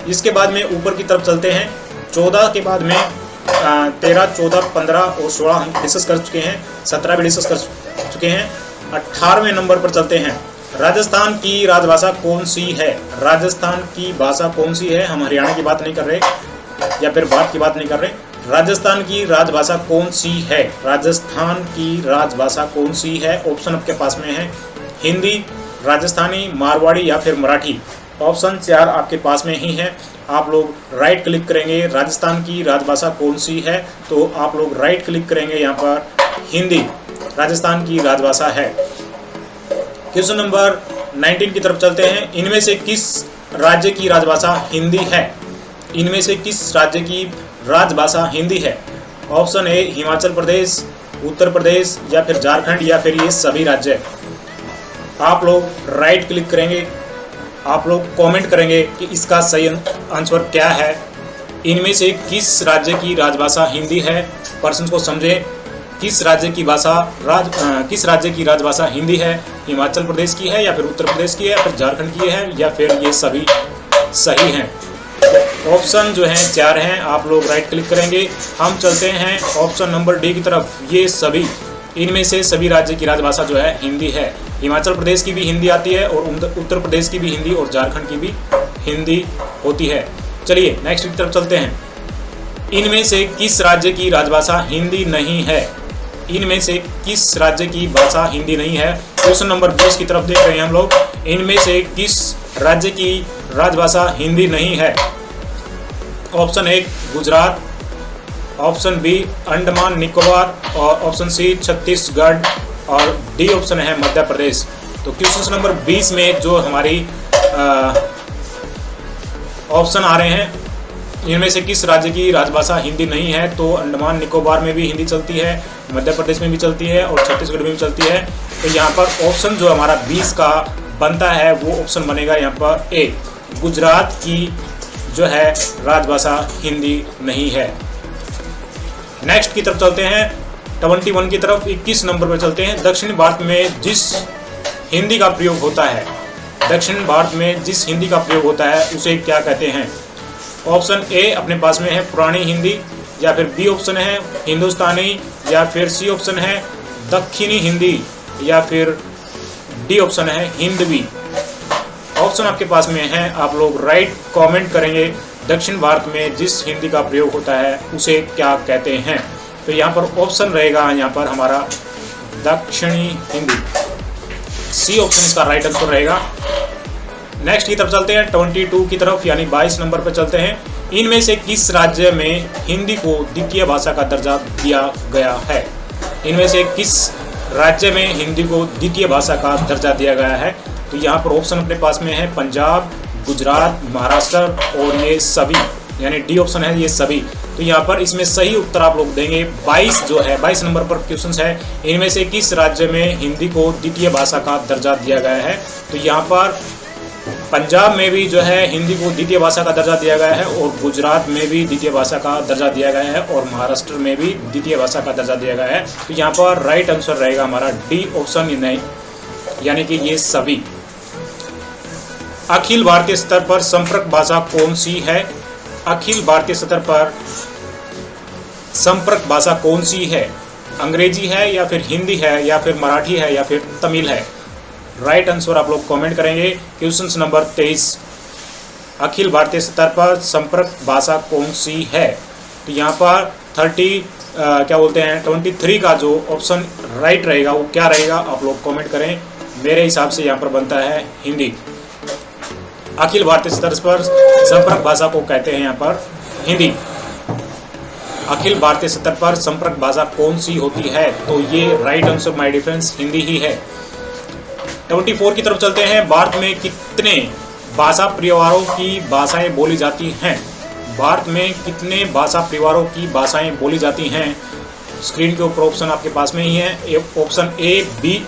इसके बाद में ऊपर की तरफ चलते हैं। 14 के बाद में 13, 14, 15 और 16 हम डिस्कस कर चुके हैं, 17 भी डिस्कस कर चुके हैं। 18वें नंबर पर चलते हैं। राजस्थान की राजभाषा कौन सी है? राजस्थान की भाषा कौन सी है? हम हरियाणा की बात नहीं कर रहे या फिर भारत की बात नहीं कर रहे। राजस्थान की राजभाषा कौन सी है? राजस्थान की राजभाषा कौन सी है? ऑप्शन आपके पास में है हिंदी, राजस्थानी, मारवाड़ी या फिर मराठी। ऑप्शन 4 आपके पास में ही है। आप लोग राइट क्लिक करेंगे राजस्थान की राजभाषा कौन सी है, तो आप लोग राइट क्लिक करेंगे यहाँ पर हिंदी राजस्थान की राजभाषा है। क्वेश्चन नंबर 19 की तरफ चलते हैं। इनमें से किस राज्य की राजभाषा हिंदी है? इनमें से किस राज्य की राजभाषा हिंदी है? ऑप्शन ए हिमाचल प्रदेश, उत्तर प्रदेश या फिर झारखंड या फिर ये सभी राज्य। आप लोग राइट क्लिक करेंगे, आप लोग कमेंट करेंगे कि इसका सही आंसर क्या है। इनमें से किस राज्य की राजभाषा हिंदी है? प्रश्न को समझें। किस राज्य की राजभाषा हिंदी है? हिमाचल प्रदेश की है या फिर उत्तर प्रदेश की है या फिर झारखंड की है या फिर ये सभी सही हैं? ऑप्शन जो हैं 4 हैं, आप लोग राइट क्लिक करेंगे। हम चलते हैं ऑप्शन नंबर डी की तरफ। ये सभी, इनमें से सभी राज्य की राजभाषा जो है हिंदी है। हिमाचल प्रदेश की भी हिंदी आती है और उत्तर प्रदेश की भी हिंदी और झारखंड की भी हिंदी होती है। चलिए नेक्स्ट की तरफ चलते हैं। इनमें से किस राज्य की राजभाषा हिंदी नहीं है? इनमें से किस राज्य की भाषा हिंदी नहीं है? क्वेश्चन नंबर 20 की तरफ देख रहे हैं हम लोग। इनमें से किस राज्य की राजभाषा हिंदी नहीं है? Option A Gujarat, option B Andaman Nicobar और ऑप्शन सी छत्तीसगढ़ और डी ऑप्शन है मध्य प्रदेश। तो क्वेश्चन नंबर 20 में जो हमारी ऑप्शन आ रहे हैं, इनमें से किस राज्य की राजभाषा हिंदी नहीं है? तो अंडमान निकोबार में भी हिंदी चलती है, मध्य प्रदेश में भी चलती है और छत्तीसगढ़ में भी चलती है। तो यहाँ पर ऑप्शन जो हमारा 20 का बनता है वो ऑप्शन बनेगा यहाँ पर ए, गुजरात की जो है राजभाषा हिंदी नहीं है। नेक्स्ट की तरफ चलते हैं 21 की तरफ। 21 नंबर पर चलते हैं। दक्षिण भारत में जिस हिंदी का प्रयोग होता है, दक्षिण भारत में जिस हिंदी का प्रयोग होता है उसे क्या कहते हैं? ऑप्शन ए अपने पास में है पुरानी हिंदी, या फिर बी ऑप्शन है हिंदुस्तानी, या फिर सी ऑप्शन है दक्षिणी हिंदी, या फिर डी ऑप्शन है हिंदवी। ऑप्शन आपके पास में है, आप लोग राइट कमेंट करेंगे दक्षिण भारत में जिस हिंदी का प्रयोग होता है उसे क्या कहते हैं। तो यहाँ पर ऑप्शन रहेगा यहाँ पर हमारा दक्षिणी हिंदी, सी ऑप्शन इसका राइट आंसर रहेगा। नेक्स्ट की तरफ चलते हैं 22 की तरफ, यानी 22 नंबर पर चलते हैं। इनमें से किस राज्य में हिंदी को द्वितीय भाषा का दर्जा दिया गया है? इनमें से किस राज्य में हिंदी को द्वितीय भाषा का दर्जा दिया गया है? तो यहाँ पर ऑप्शन अपने पास में है पंजाब, गुजरात, महाराष्ट्र और ये सभी यानी डी ऑप्शन है ये सभी। तो यहाँ पर इसमें सही उत्तर आप लोग देंगे 22 जो है 22 नंबर पर क्वेश्चन है, इनमें से किस राज्य में हिंदी को द्वितीय भाषा का दर्जा दिया गया है। तो यहाँ पर पंजाब में भी जो है हिंदी को द्वितीय भाषा का दर्जा दिया गया है, और गुजरात में भी द्वितीय भाषा का दर्जा दिया गया है, और महाराष्ट्र में भी द्वितीय भाषा का दर्जा दिया गया है। तो यहाँ पर राइट आंसर रहेगा हमारा डी ऑप्शन, नहीं यानी कि ये सभी। अखिल भारतीय स्तर पर संपर्क भाषा कौन सी है? अखिल भारतीय स्तर पर संपर्क भाषा कौन सी है? अंग्रेजी है या फिर हिंदी है या फिर मराठी है या फिर तमिल है? राइट आंसर आप लोग कमेंट करेंगे। क्वेश्चन नंबर 23, अखिल भारतीय स्तर पर संपर्क भाषा कौन सी है? तो यहाँ पर 23 का जो ऑप्शन राइट रहेगा वो क्या रहेगा आप लोग कमेंट करें। मेरे हिसाब से यहाँ पर बनता है हिंदी। अखिल भारतीय स्तर पर संपर्क भाषा को कहते हैं यहाँ पर हिंदी। अखिल भारतीय स्तर पर संपर्क भाषा कौन सी होती है? तो ये right answer my dear friends Hindi ही है। 24 की तरफ चलते हैं। भारत में कितने भाषा परिवारों की भाषाएं बोली जाती हैं? भारत में कितने भाषा परिवारों की भाषाएं बोली जाती हैं? स्क्रीन के ऊपर ऑप्शन आपके पास में ही है। ऑप्शन ए, बी,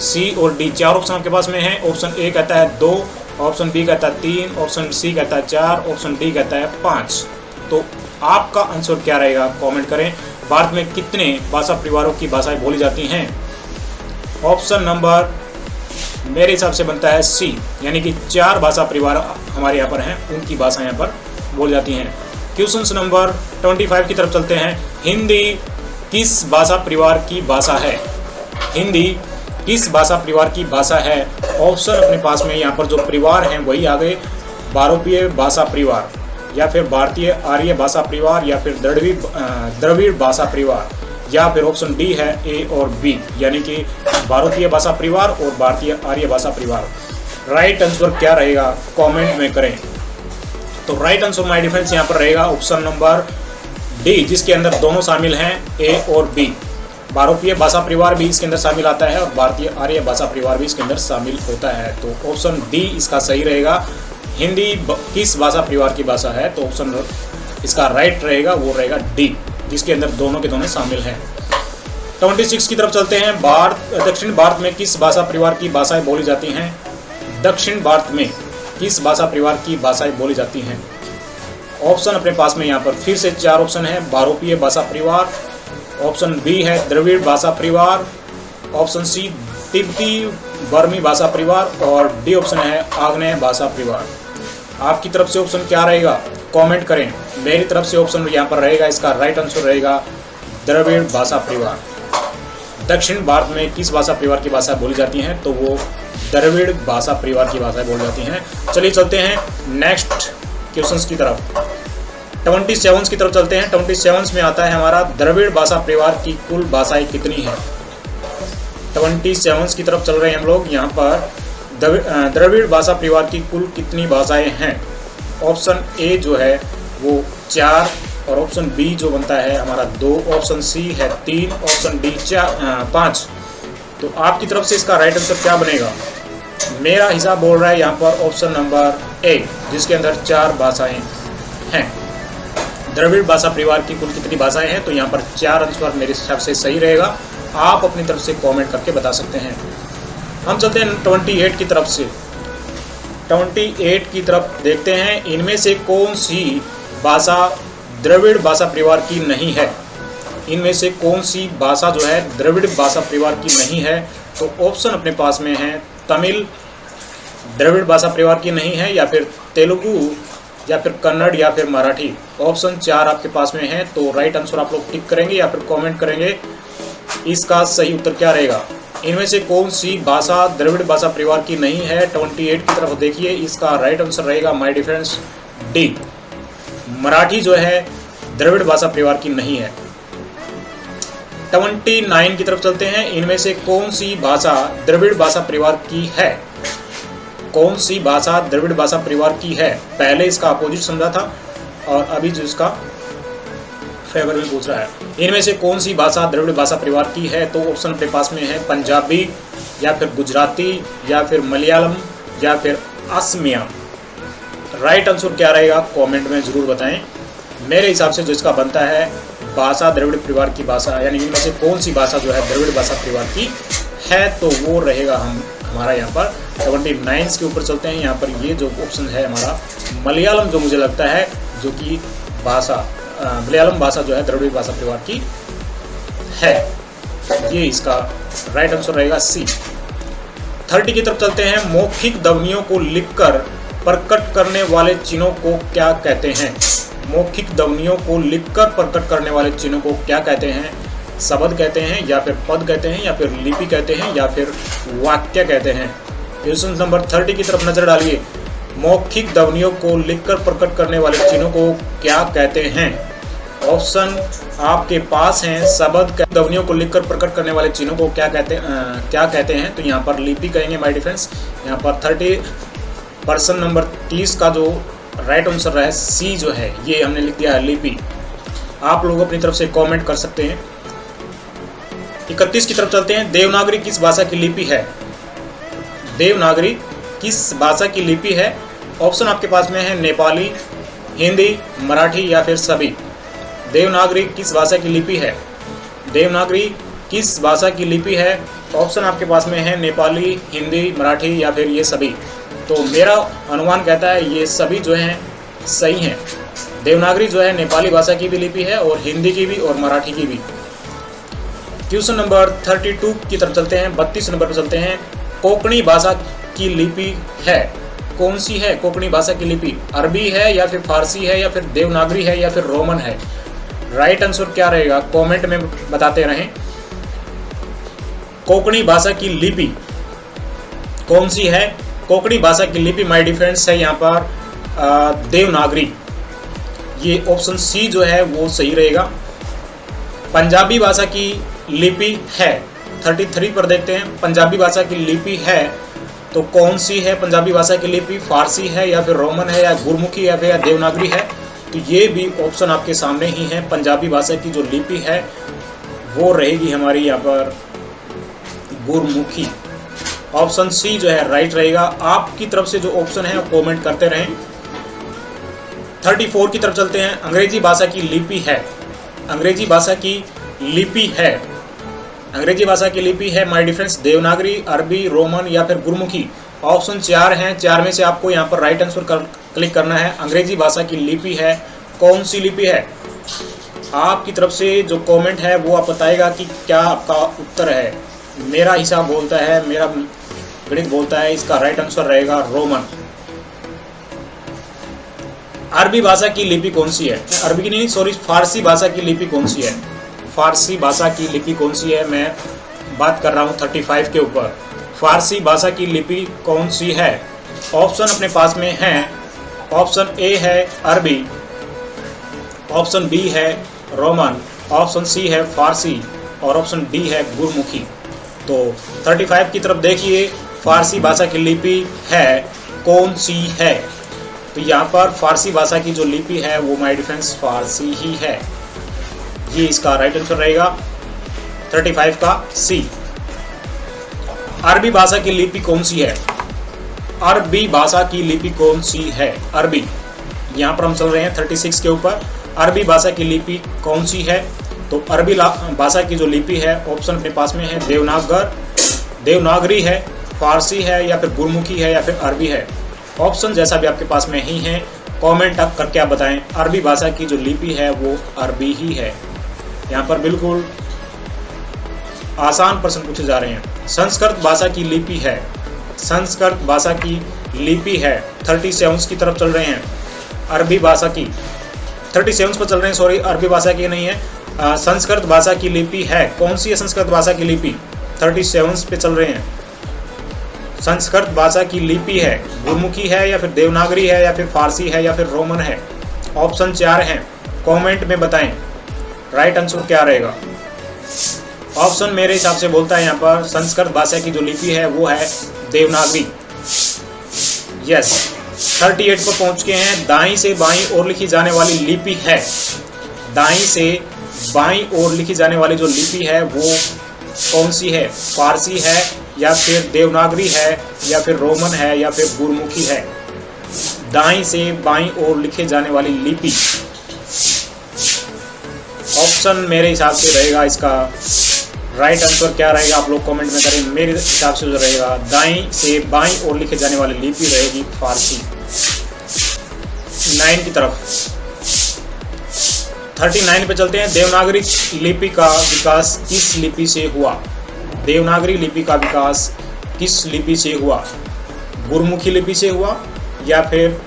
सी और डी, 4 ऑप्शन आपके पास में है। ऑप्शन ए कहता है 2, ऑप्शन बी कहता है 3, ऑप्शन सी कहता है 4, ऑप्शन डी कहता है 5। तो आपका आंसर क्या रहेगा कमेंट करें। भारत में कितने भाषा परिवारों की भाषाएं बोली जाती हैं? ऑप्शन नंबर मेरे हिसाब से बनता है सी, यानी कि 4 भाषा परिवार हमारे यहाँ पर हैं, उनकी भाषा यहाँ पर बोली जाती हैं। क्वेश्चन नंबर 25 की तरफ चलते हैं। हिंदी किस भाषा परिवार की भाषा है? हिंदी किस भाषा परिवार की भाषा है? ऑप्शन अपने पास में यहाँ पर जो परिवार हैं वही आ गए, भारोपीय भाषा परिवार या फिर भारतीय आर्य भाषा परिवार या फिर द्रविड़ भाषा परिवार, या फिर ऑप्शन डी है ए और बी, यानी कि भारतीय भाषा परिवार और भारतीय आर्य भाषा परिवार। राइट आंसर क्या रहेगा कमेंट में करें। तो राइट आंसर माय डिफरेंस यहाँ पर रहेगा ऑप्शन नंबर डी, जिसके अंदर दोनों शामिल हैं ए और बी। भारतीय भाषा परिवार भी इसके अंदर शामिल आता है और भारतीय आर्य भाषा परिवार भी इसके अंदर शामिल होता है। तो ऑप्शन डी इसका सही रहेगा। हिंदी किस भाषा परिवार की भाषा है? तो ऑप्शन इसका राइट रहेगा वो रहेगा डी, जिसके अंदर दोनों के दोनों शामिल हैं। 26 की तरफ चलते हैं। दक्षिण भारत में किस भाषा परिवार की भाषाएं बोली जाती हैं? दक्षिण भारत में किस भाषा परिवार की भाषाएं बोली जाती हैं? ऑप्शन अपने पास में यहाँ पर फिर से 4 ऑप्शन है। भारोपीय भाषा परिवार, ऑप्शन बी है द्रविड़ भाषा परिवार, ऑप्शन सी तिब्बती बर्मी भाषा परिवार, और डी ऑप्शन है आग्नेय भाषा परिवार। आपकी तरफ से ऑप्शन क्या रहेगा कमेंट करें। मेरी तरफ से ऑप्शन यहाँ पर रहेगा, इसका राइट आंसर रहेगा द्रविड़ भाषा परिवार। दक्षिण भारत में किस भाषा परिवार की भाषा बोली जाती हैं? तो वो द्रविड़ भाषा परिवार की भाषाएं बोली जाती हैं। चलिए चलते हैं नेक्स्ट क्वेश्चंस की तरफ। 27 की तरफ चलते हैं। 27 में आता है हमारा द्रविड़ भाषा परिवार की कुल भाषाएं कितनी है? 27 की तरफ चल रहे हैं हम लोग। यहाँ पर द्रविड़ भाषा परिवार की कुल कितनी भाषाएं हैं? ऑप्शन ए जो है वो 4, और ऑप्शन बी जो बनता है हमारा 2, ऑप्शन सी है 3, ऑप्शन डी 5। तो आपकी तरफ से इसका राइट आंसर क्या बनेगा? मेरा हिसाब बोल रहा है यहाँ पर ऑप्शन नंबर ए, जिसके अंदर 4 भाषाएं हैं। द्रविड़ भाषा परिवार की कुल कितनी भाषाएं हैं? तो यहाँ पर 4 आंसर मेरे हिसाब से सही रहेगा। आप अपनी तरफ से कमेंट करके बता सकते हैं। हम चलते हैं 28 की तरफ से। 28 की तरफ देखते हैं, इनमें से कौन सी भाषा द्रविड़ भाषा परिवार की नहीं है? इनमें से कौन सी भाषा जो है द्रविड़ भाषा परिवार की नहीं है? तो ऑप्शन अपने पास में है तमिल द्रविड़ भाषा परिवार की नहीं है, या फिर तेलुगु, या फिर कन्नड़, या फिर मराठी। ऑप्शन 4 आपके पास में है। तो राइट आंसर आप लोग टिक करेंगे या फिर कमेंट करेंगे। इसका सही उत्तर क्या रहेगा? इनमें से कौन सी भाषा द्रविड़ भाषा परिवार की नहीं है? 28 की तरफ देखिए, इसका राइट आंसर रहेगा माय डिफरेंस डी, मराठी जो है द्रविड़ भाषा परिवार की नहीं है। 29 की तरफ चलते हैं। इनमें से कौन सी भाषा द्रविड़ भाषा परिवार की है? कौन सी भाषा द्रविड़ भाषा परिवार की है? पहले इसका अपोजिट समझा था और अभी जो इसका फेवर में पूछ रहा है। इनमें से कौन सी भाषा द्रविड़ भाषा परिवार की है? तो ऑप्शन अपने पास में है पंजाबी, या फिर गुजराती, या फिर मलयालम, या फिर असमिया। राइट आंसर क्या रहेगा कमेंट में ज़रूर बताएं। मेरे हिसाब से जो इसका बनता है भाषा द्रविड़ परिवार की भाषा, यानी इनमें से कौन सी भाषा जो है द्रविड़ भाषा परिवार की है, तो वो रहेगा हमारा यहाँ पर 79 के ऊपर चलते हैं। यहाँ पर ये जो ऑप्शन है हमारा मलयालम, जो मुझे लगता है जो कि भाषा मलयालम भाषा जो है द्रविड़ भाषा परिवार की है, ये इसका राइट आंसर रहेगा सी। 30 की तरफ चलते हैं। मौखिक ध्वनियों को लिखकर प्रकट करने वाले चिन्हों को क्या कहते हैं? मौखिक ध्वनियों को लिखकर प्रकट करने वाले चिन्हों को क्या कहते हैं? शब्द कहते हैं, या फिर पद कहते हैं, या फिर लिपि कहते हैं, या फिर वाक्य कहते हैं? क्वेश्चन नंबर 30 की तरफ नजर डालिए। मौखिक ध्वनियों को लिखकर प्रकट करने वाले चिन्हों को क्या कहते हैं? ऑप्शन आपके पास हैं। शब्द ध्वनियों को लिखकर प्रकट करने वाले चिन्हों को क्या कहते हैं? तो यहाँ पर लिपि कहेंगे माय डिफरेंस। यहाँ पर 30% नंबर 30 का जो राइट आंसर है सी जो है, ये हमने लिख दिया है लिपि। आप लोग अपनी तरफ से कमेंट कर सकते हैं। 31 की तरफ चलते हैं। देवनागरी किस भाषा की लिपि है? देवनागरी किस भाषा की लिपि है? ऑप्शन आपके पास में है नेपाली, हिंदी, मराठी या फिर सभी। देवनागरी किस भाषा की लिपि है? देवनागरी किस भाषा की लिपि है? ऑप्शन आपके पास में है नेपाली, हिंदी, मराठी या फिर ये सभी। तो मेरा अनुमान कहता है ये सभी जो हैं सही हैं। देवनागरी जो है नेपाली भाषा की भी लिपि है और हिंदी की भी और मराठी की भी। क्वेश्चन नंबर 32 की तरफ चलते हैं। 32 नंबर पर चलते हैं। कोंकणी भाषा की लिपि है, कौन सी है कोंकणी भाषा की लिपि? अरबी है या फिर फारसी है या फिर देवनागरी है या फिर रोमन है? राइट आंसर क्या रहेगा कमेंट में बताते रहें। कोंकणी भाषा की लिपि कौन सी है? कोंकणी भाषा की लिपि माय डिफरेंस है यहाँ पर देवनागरी। ये ऑप्शन सी जो है वो सही रहेगा। पंजाबी भाषा की लिपि है। 33 पर देखते हैं। पंजाबी भाषा की लिपि है तो कौन सी है पंजाबी भाषा की लिपि? फारसी है या फिर रोमन है या गुरमुखी या फिर देवनागरी है? तो ये भी ऑप्शन आपके सामने ही है। पंजाबी भाषा की जो लिपि है वो रहेगी हमारी यहाँ पर गुरमुखी। ऑप्शन सी जो है राइट रहेगा। आपकी तरफ से जो ऑप्शन है वो कमेंट करते रहें। 34 की तरफ चलते हैं। अंग्रेजी भाषा की लिपि है। अंग्रेजी भाषा की लिपि है। अंग्रेजी भाषा की लिपि है माय डिफरेंस देवनागरी, अरबी, रोमन या फिर गुरमुखी। ऑप्शन 4 हैं। 4 में से आपको यहाँ पर राइट आंसर क्लिक करना है। अंग्रेजी भाषा की लिपि है, कौन सी लिपि है? आपकी तरफ से जो कमेंट है वो आप बताएगा कि क्या आपका उत्तर है। मेरा हिसाब बोलता है, मेरा गणित बोलता है इसका राइट आंसर रहेगा रोमन। अरबी भाषा की लिपि कौन सी है? अरबी की नहीं, सॉरी, फारसी भाषा की लिपि कौन सी है? फारसी भाषा की लिपि कौन सी है? मैं बात कर रहा हूँ 35 के ऊपर। फारसी भाषा की लिपि कौन सी है? ऑप्शन अपने पास में हैं। ऑप्शन ए है अरबी, ऑप्शन बी है रोमन, ऑप्शन सी है फारसी और ऑप्शन डी है गुरमुखी। तो 35 की तरफ देखिए, फारसी भाषा की लिपि है, कौन सी है? तो यहाँ पर फारसी भाषा की जो लिपि है वो माय डिफरेंस फारसी ही है। ये इसका राइट आंसर रहेगा 35 का सी। अरबी भाषा की लिपि कौन सी है? अरबी भाषा की लिपि कौन सी है? अरबी, यहाँ पर हम चल रहे हैं 36 के ऊपर। अरबी भाषा की लिपि कौन सी है? तो अरबी भाषा की जो लिपि है ऑप्शन अपने पास में है देवनागरी है, फारसी है या फिर गुरमुखी है या फिर अरबी है। ऑप्शन जैसा भी आपके पास में ही है, कमेंट आप करके आप बताएं। अरबी भाषा की जो लिपि है वो अरबी ही है। यहाँ पर बिल्कुल आसान प्रश्न पूछे जा रहे हैं। संस्कृत भाषा की लिपि है। संस्कृत भाषा की लिपि है। 37 की तरफ चल रहे हैं। अरबी भाषा की 37 पर चल रहे हैं, सॉरी, अरबी भाषा की नहीं है। संस्कृत भाषा की लिपि है, कौन सी है संस्कृत भाषा की लिपि? 37 पे चल रहे हैं। संस्कृत भाषा की लिपि है, गुरमुखी है या फिर देवनागरी है या फिर फारसी है या फिर रोमन है? ऑप्शन 4 हैं, कमेंट में बताएं राइट आंसर क्या रहेगा। ऑप्शन मेरे हिसाब से बोलता है यहाँ पर संस्कृत भाषा की जो लिपि है वो है देवनागरी। यस, 38 पर पहुंच गए हैं। दाईं से बाईं ओर लिखी जाने वाली लिपि है। दाईं से बाईं ओर लिखी जाने वाली जो लिपि है वो कौन सी है? फारसी है या फिर देवनागरी है या फिर रोमन है या फिर गुरमुखी है? दाईं से बाईं ओर लिखे जाने वाली लिपि। ऑप्शन मेरे हिसाब से रहेगा इसका राइट आंसर क्या रहेगा आप लोग कमेंट में करें। मेरे हिसाब से जो रहेगा दाईं से बाईं ओर लिखे जाने वाली लिपि रहेगी फारसी। 9 की तरफ 39 पे चलते हैं। देवनागरी लिपि का विकास किस लिपि से हुआ? देवनागरी लिपि का विकास किस लिपि से हुआ? गुरमुखी लिपि से हुआ, या फिर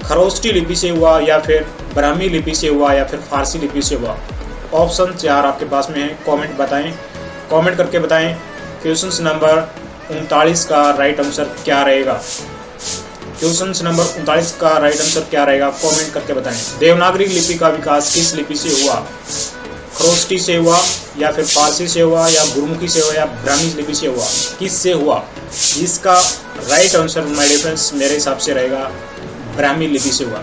खरोष्टी लिपि से हुआ, या फिर ब्राह्मी लिपि से हुआ, या फिर फारसी लिपि से हुआ? ऑप्शन 4 आपके पास में है। कमेंट बताएं, कमेंट करके बताएं क्वेश्चन नंबर 39 का राइट आंसर क्या रहेगा। क्वेश्चन नंबर 39 का राइट आंसर क्या रहेगा कमेंट करके बताएं। देवनागरी लिपि का विकास किस लिपि से हुआ? खरोष्टी से हुआ, या फिर फारसी से हुआ, या गुरमुखी से हुआ, या ब्राह्मी लिपि से हुआ? किस से हुआ? इसका right answer my dear friends मेरे हिसाब से रहेगा ब्राह्मी लिपि से हुआ।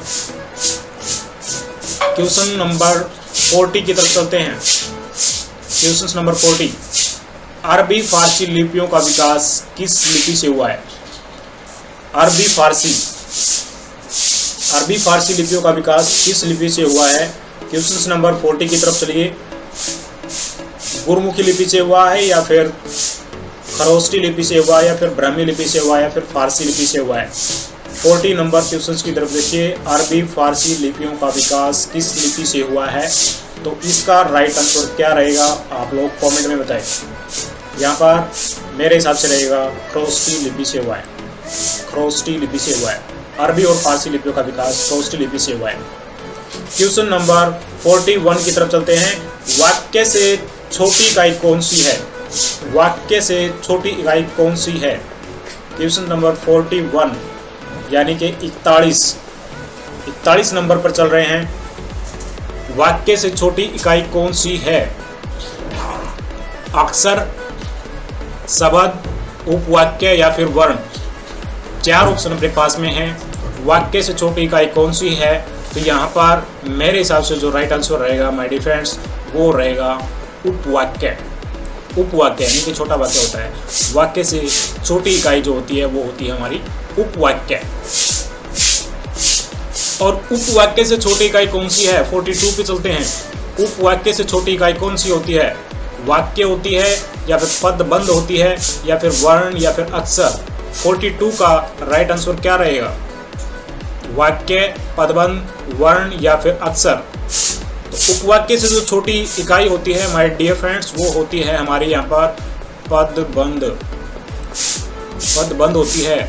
क्वेश्चन नंबर 40 की तरफ चलते हैं। क्वेश्चन नंबर 40, अरबी फारसी लिपियों का विकास किस लिपि से हुआ है? अरबी फारसी लिपियों का विकास किस लिपि से हुआ है? क्वेश्चन नंबर 40 की तरफ चलिए। गुरमुखी लिपि से हुआ है, या फिर खरोष्टी लिपि से हुआ, या फिर ब्राह्मी लिपि से हुआ, या फिर फारसी लिपि से हुआ है? 40 नंबर क्वेश्चन की तरफ देखिए। अरबी फारसी लिपियों का विकास किस लिपि से हुआ है? तो इसका राइट आंसर क्या रहेगा आप लोग कमेंट में बताएं। यहाँ पर मेरे हिसाब से रहेगा खरोष्टी लिपि से हुआ है। खरोष्टी लिपि से हुआ है। अरबी और फारसी लिपियों का विकास खरोष्टी लिपि से हुआ है। क्वेश्चन नंबर 41 की तरफ चलते हैं। वाक्य से छोटी इकाई कौन सी है? वाक्य से छोटी इकाई कौन सी है? क्वेश्चन नंबर 41 यानी कि 41 नंबर पर चल रहे हैं। वाक्य से छोटी इकाई कौन सी है? अक्षर, शब्द, उपवाक्य, या फिर वर्ण? 4 ऑप्शन अपने पास में है। वाक्य से छोटी इकाई कौन सी है? तो यहाँ पर मेरे हिसाब से जो राइट आंसर रहेगा माय डियर फ्रेंड्स वो रहेगा उपवाक्य। उपवाक्य यानी कि छोटा वाक्य होता है। वाक्य से छोटी इकाई जो होती है वो होती है हमारी उपवाक्य। और उपवाक्य से छोटी इकाई कौन सी है? 42 पे चलते हैं। उपवाक्य से छोटी इकाई कौन सी होती है? वाक्य होती है, या फिर पदबंध होती है, या फिर वर्ण, या फिर अक्षर? 42 का राइट आंसर क्या रहेगा? वाक्य, पदबंध, वर्ण, या फिर अक्षर? तो उपवाक्य से जो छोटी इकाई होती है माय डियर फ्रेंड्स वो होती है हमारी यहाँ पर पदबंध। पदबंध होती है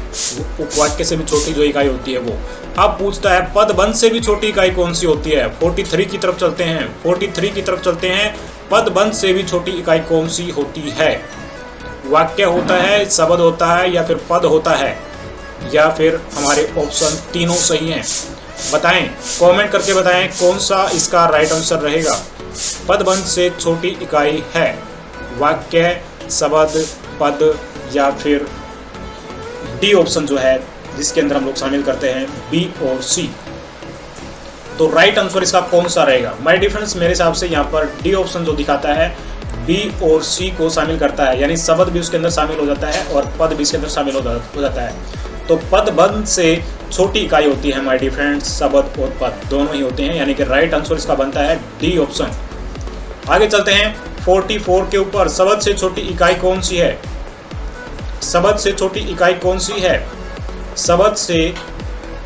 उपवाक्य से भी छोटी जो इकाई होती है वो। अब पूछता है पदबंध से भी छोटी इकाई कौन सी होती है? 43 की तरफ चलते हैं। 43 की तरफ चलते हैं। पदबंध से भी छोटी इकाई कौन सी होती है? वाक्य होता है, शब्द होता है, या फिर पद होता है, या फिर हमारे ऑप्शन तीनों सही हैं? बताएं, कमेंट करके बताएं कौन सा इसका राइट आंसर रहेगा। पदबंध से छोटी इकाई है वाक्य, शब्द, पद, या फिर डी ऑप्शन जो है जिसके अंदर हम लोग शामिल करते हैं बी और सी। तो राइट आंसर इसका कौन सा रहेगा? माय डियर फ्रेंड्स मेरे हिसाब से यहाँ पर डी ऑप्शन जो दिखाता है बी और सी को शामिल करता है, यानी शब्द भी उसके अंदर शामिल हो जाता है और पद भी इसके अंदर शामिल हो जाता है। तो पदबंध से छोटी इकाई होती है माय डियर फ्रेंड्स, शब्द और पद दोनों ही होते हैं, यानी कि राइट आंसर इसका बनता है डी ऑप्शन। आगे चलते हैं 44 के ऊपर। शब्द से छोटी इकाई कौन सी है? शब्द से छोटी इकाई कौन सी है? शब्द से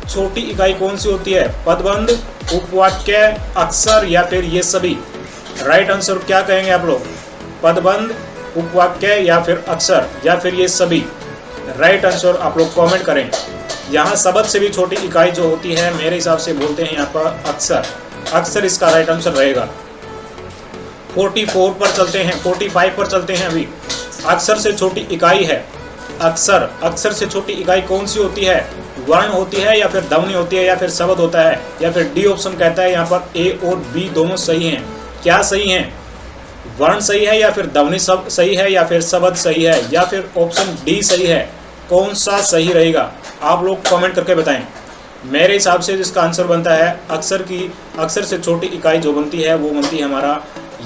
छोटी इकाई कौन सी होती है? पदबंध, उपवाक्य, अक्षर, या फिर ये सभी? राइट आंसर क्या कहेंगे आप लोग? पदबंध, उपवाक्य, या फिर अक्षर, या फिर ये सभी? राइट आंसर आप लोग कमेंट करें। यहाँ शब्द से भी छोटी इकाई जो होती है मेरे हिसाब से बोलते हैं यहाँ पर अक्षर। अक्षर इसका राइट आंसर रहेगा। 44 पर चलते हैं, 45 पर चलते हैं। अभी अक्षर से छोटी इकाई है अक्षर। अक्षर से छोटी इकाई कौन सी होती है? वर्ण होती है, या फिर ध्वनि होती है, या फिर शब्द होता है, या फिर डी ऑप्शन कहता है यहाँ पर ए और बी दोनों सही हैं। क्या सही हैं? वर्ण सही है, या फिर ध्वनि सब सही है, या फिर शब्द सही है, या फिर ऑप्शन डी सही है? कौन सा सही रहेगा आप लोग कमेंट करके बताएं। मेरे हिसाब से जिसका आंसर बनता है अक्षर से छोटी इकाई जो बनती है वो बनती है हमारा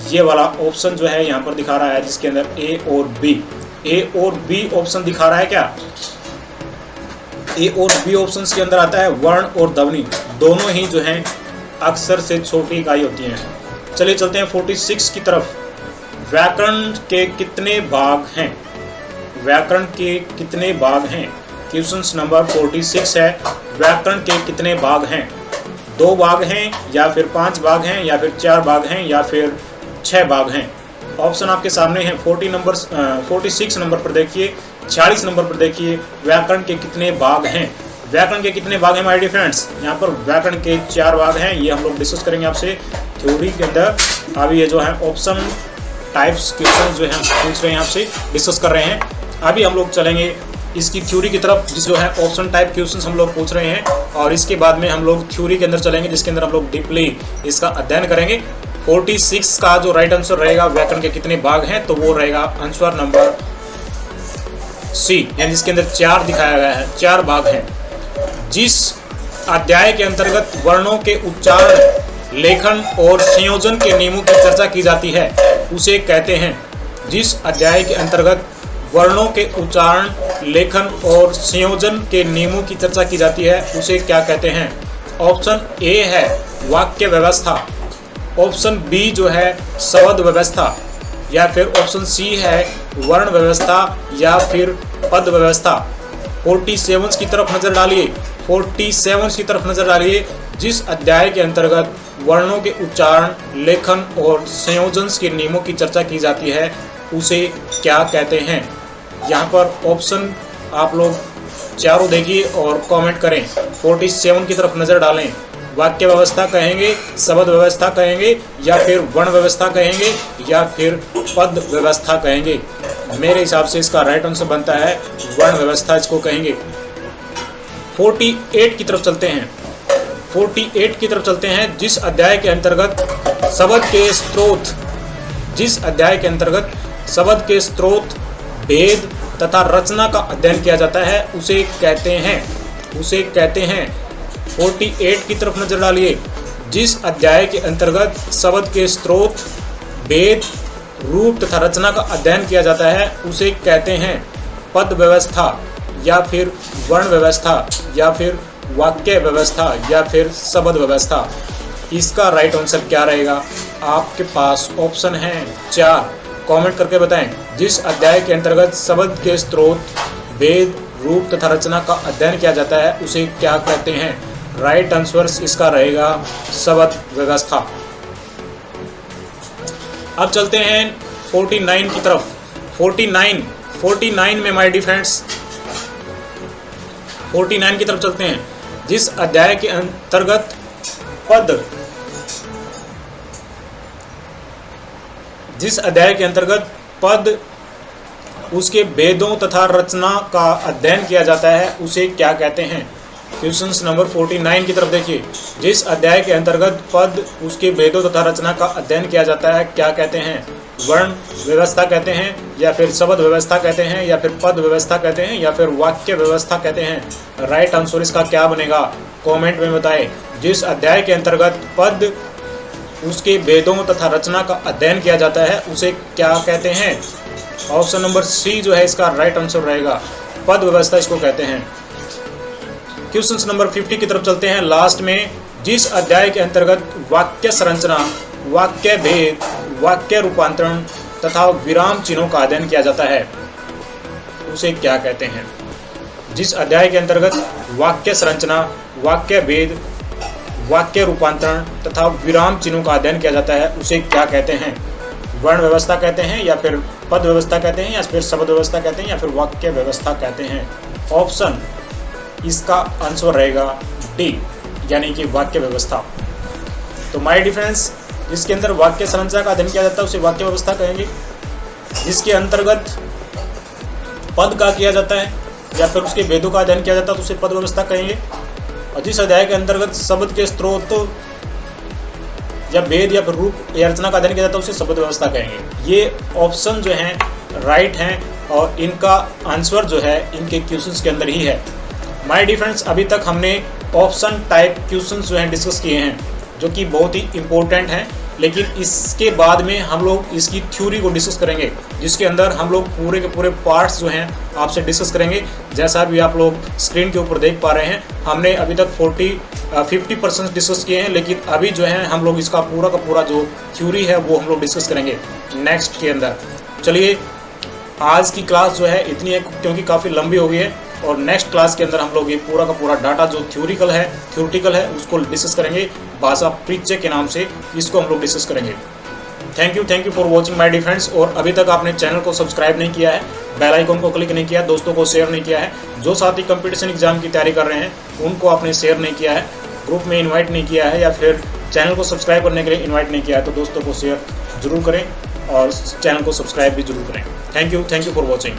ये वाला ऑप्शन जो है यहाँ पर दिखा रहा है, जिसके अंदर ए और बी ऑप्शन दिखा रहा है। क्या ए और बी ऑप्शंस के अंदर आता है वर्ण और ध्वनि, दोनों ही जो हैं अक्षर से छोटी इकाई होती हैं। चलिए चलते हैं 46 की तरफ। व्याकरण के कितने भाग हैं? व्याकरण के कितने भाग हैं? क्वेश्चन नंबर 46 है, व्याकरण के कितने भाग हैं? 2 भाग हैं या फिर 5 भाग हैं या फिर 4 भाग हैं या फिर 6 भाग हैं? ऑप्शन आपके सामने है। 46 नंबर पर देखिए, 46 नंबर पर देखिए, व्याकरण के कितने भाग हैं? व्याकरण के कितने भाग हैं माय डियर फ्रेंड्स? यहाँ पर व्याकरण के 4 भाग हैं, ये हम लोग डिस्कस करेंगे आपसे थ्योरी के अंदर। अभी ये जो है ऑप्शन टाइप्स क्वेश्चन जो है पूछ रहे हैं आपसे, डिस्कस कर रहे हैं। अभी हम लोग चलेंगे इसकी थ्योरी की तरफ, जिस जो है ऑप्शन टाइप क्वेश्चंस हम लोग पूछ रहे हैं, और इसके बाद में हम लोग थ्योरी के अंदर चलेंगे, जिसके अंदर हम लोग डीपली इसका अध्ययन करेंगे। 46 का जो राइट आंसर रहेगा व्याकरण के कितने भाग हैं, तो वो रहेगा आंसर नंबर सी, यानी जिसके अंदर 4 दिखाया गया है, 4 भाग हैं। जिस अध्याय के अंतर्गत वर्णों के उच्चारण, लेखन और संयोजन के नियमों की चर्चा की जाती है उसे कहते हैं। जिस अध्याय के अंतर्गत वर्णों के उच्चारण, लेखन और संयोजन के नियमों की चर्चा की जाती है उसे क्या कहते हैं? ऑप्शन ए है वाक्य व्यवस्था, ऑप्शन बी जो है शब्द व्यवस्था, या फिर ऑप्शन सी है वर्ण व्यवस्था या फिर पद व्यवस्था। 47 की तरफ नजर डालिए, 47 की तरफ नजर डालिए। जिस अध्याय के अंतर्गत वर्णों के उच्चारण, लेखन और संयोजन के नियमों की चर्चा की जाती है उसे क्या कहते हैं? यहाँ पर ऑप्शन आप लोग चारों देखिए और कमेंट करें। 47 की तरफ नजर डालें। वाक्य व्यवस्था कहेंगे, शब्द व्यवस्था कहेंगे, या फिर वर्ण व्यवस्था कहेंगे, या फिर पद व्यवस्था कहेंगे? मेरे हिसाब से इसका राइट आंसर बनता है वर्ण व्यवस्था, इसको कहेंगे। 48 की तरफ चलते हैं। 48 की तरफ चलते हैं। जिस अध्याय के अंतर्गत शब्द के स्रोत, जिस अध्याय के अंतर्गत शब्द के स्रोत, भेद तथा रचना का अध्ययन किया जाता है उसे कहते हैं, उसे कहते हैं। 48 की तरफ नजर डालिए। जिस अध्याय के अंतर्गत शब्द के स्रोत, भेद, रूप तथा रचना का अध्ययन किया जाता है उसे कहते हैं पद व्यवस्था, या फिर वर्ण व्यवस्था, या फिर वाक्य व्यवस्था, या फिर शब्द व्यवस्था। इसका राइट आंसर क्या रहेगा? आपके पास ऑप्शन है 4, कमेंट करके बताएं। जिस अध्याय के अंतर्गत शब्द के स्रोत, भेद, रूप तथा रचना का अध्ययन किया जाता है उसे क्या कहते हैं? राइट आंसर इसका रहेगा शब्द व्यवस्था। अब चलते हैं 49 की तरफ। 49 में माय डियर फ्रेंड्स, 49 की तरफ चलते हैं। जिस अध्याय के अंतर्गत पद, जिस अध्याय के अंतर्गत पद, उसके भेदों तथा रचना का अध्ययन किया जाता है उसे क्या कहते हैं? क्वेश्चन नंबर 49 की तरफ देखिए। जिस अध्याय के अंतर्गत पद, उसके भेदों तथा रचना का अध्ययन किया जाता है क्या कहते हैं? वर्ण व्यवस्था कहते हैं, या फिर शब्द व्यवस्था कहते हैं, या फिर पद व्यवस्था कहते हैं, या फिर वाक्य व्यवस्था कहते हैं? राइट आंसर इसका क्या बनेगा? कमेंट में बताएं। जिस अध्याय के अंतर्गत पद, उसके भेदों तथा रचना का अध्ययन किया जाता है उसे क्या कहते हैं? ऑप्शन नंबर सी जो है इसका राइट आंसर रहेगा, पद व्यवस्था इसको कहते हैं। क्वेश्चन नंबर 50 की तरफ चलते हैं लास्ट में। जिस अध्याय के अंतर्गत वाक्य संरचना, वाक्य भेद, वाक्य रूपांतरण तथा विराम चिन्हों का अध्ययन किया जाता है उसे क्या कहते हैं? जिस अध्याय के अंतर्गत वाक्य संरचना, वाक्य भेद, वाक्य रूपांतरण तथा विराम चिन्हों का अध्ययन किया जाता है उसे क्या कहते हैं? वर्ण व्यवस्था कहते हैं, या फिर पद व्यवस्था कहते हैं, या फिर शब्द व्यवस्था कहते हैं, या फिर वाक्य व्यवस्था कहते हैं? ऑप्शन इसका आंसर रहेगा डी, यानी कि वाक्य व्यवस्था। तो माय डियर फ्रेंड्स, जिसके अंदर वाक्य संरचना का अध्ययन किया जाता है उसे वाक्य व्यवस्था कहेंगे। जिसके अंतर्गत पद का किया जाता है या फिर उसके भेदों का अध्ययन किया जाता है तो उसे पद व्यवस्था कहेंगे। और जिस अध्याय के अंतर्गत शब्द के स्रोत या भेद या फिर रूप या रचना का अध्ययन किया जाता है उसे शब्द व्यवस्था कहेंगे। ये ऑप्शन जो हैं राइट हैं और इनका आंसर जो है इनके क्वेश्चंस के अंदर ही है। माय डियर फ्रेंड्स, अभी तक हमने ऑप्शन टाइप क्वेश्चंस जो हैं डिस्कस किए हैं जो कि बहुत ही इम्पोर्टेंट हैं लेकिन इसके बाद में हम लोग इसकी थ्योरी को डिस्कस करेंगे, जिसके अंदर हम लोग पूरे के पूरे पार्ट्स जो हैं आपसे डिस्कस करेंगे। जैसा भी आप लोग स्क्रीन के ऊपर देख पा रहे हैं, हमने अभी तक 50% डिस्कस किए हैं, लेकिन अभी जो है हम लोग इसका पूरा का पूरा जो थ्योरी है वो हम लोग डिस्कस करेंगे नेक्स्ट के अंदर। चलिए, आज की क्लास जो है इतनी है क्योंकि काफ़ी लंबी हो गई है, और नेक्स्ट क्लास के अंदर हम लोग ये पूरा का पूरा डाटा जो थ्योरेटिकल है उसको डिस्कस करेंगे। बासा प्रीचे के नाम से इसको हम लोग डिस्कस करेंगे। Thank you for watching my dear friends. और अभी तक आपने चैनल को सब्सक्राइब नहीं किया है, बेल आइकन को क्लिक नहीं किया, दोस्तों को शेयर नहीं किया है, जो साथी कंपटीशन एग्जाम की तैयारी कर रहे हैं उनको आपने शेयर नहीं किया है, ग्रुप में इन्वाइट नहीं किया है, या फिर चैनल को सब्सक्राइब करने के लिए इन्वाइट नहीं किया है, तो दोस्तों को शेयर जरूर करें और चैनल को सब्सक्राइब भी जरूर करें। Thank you for watching.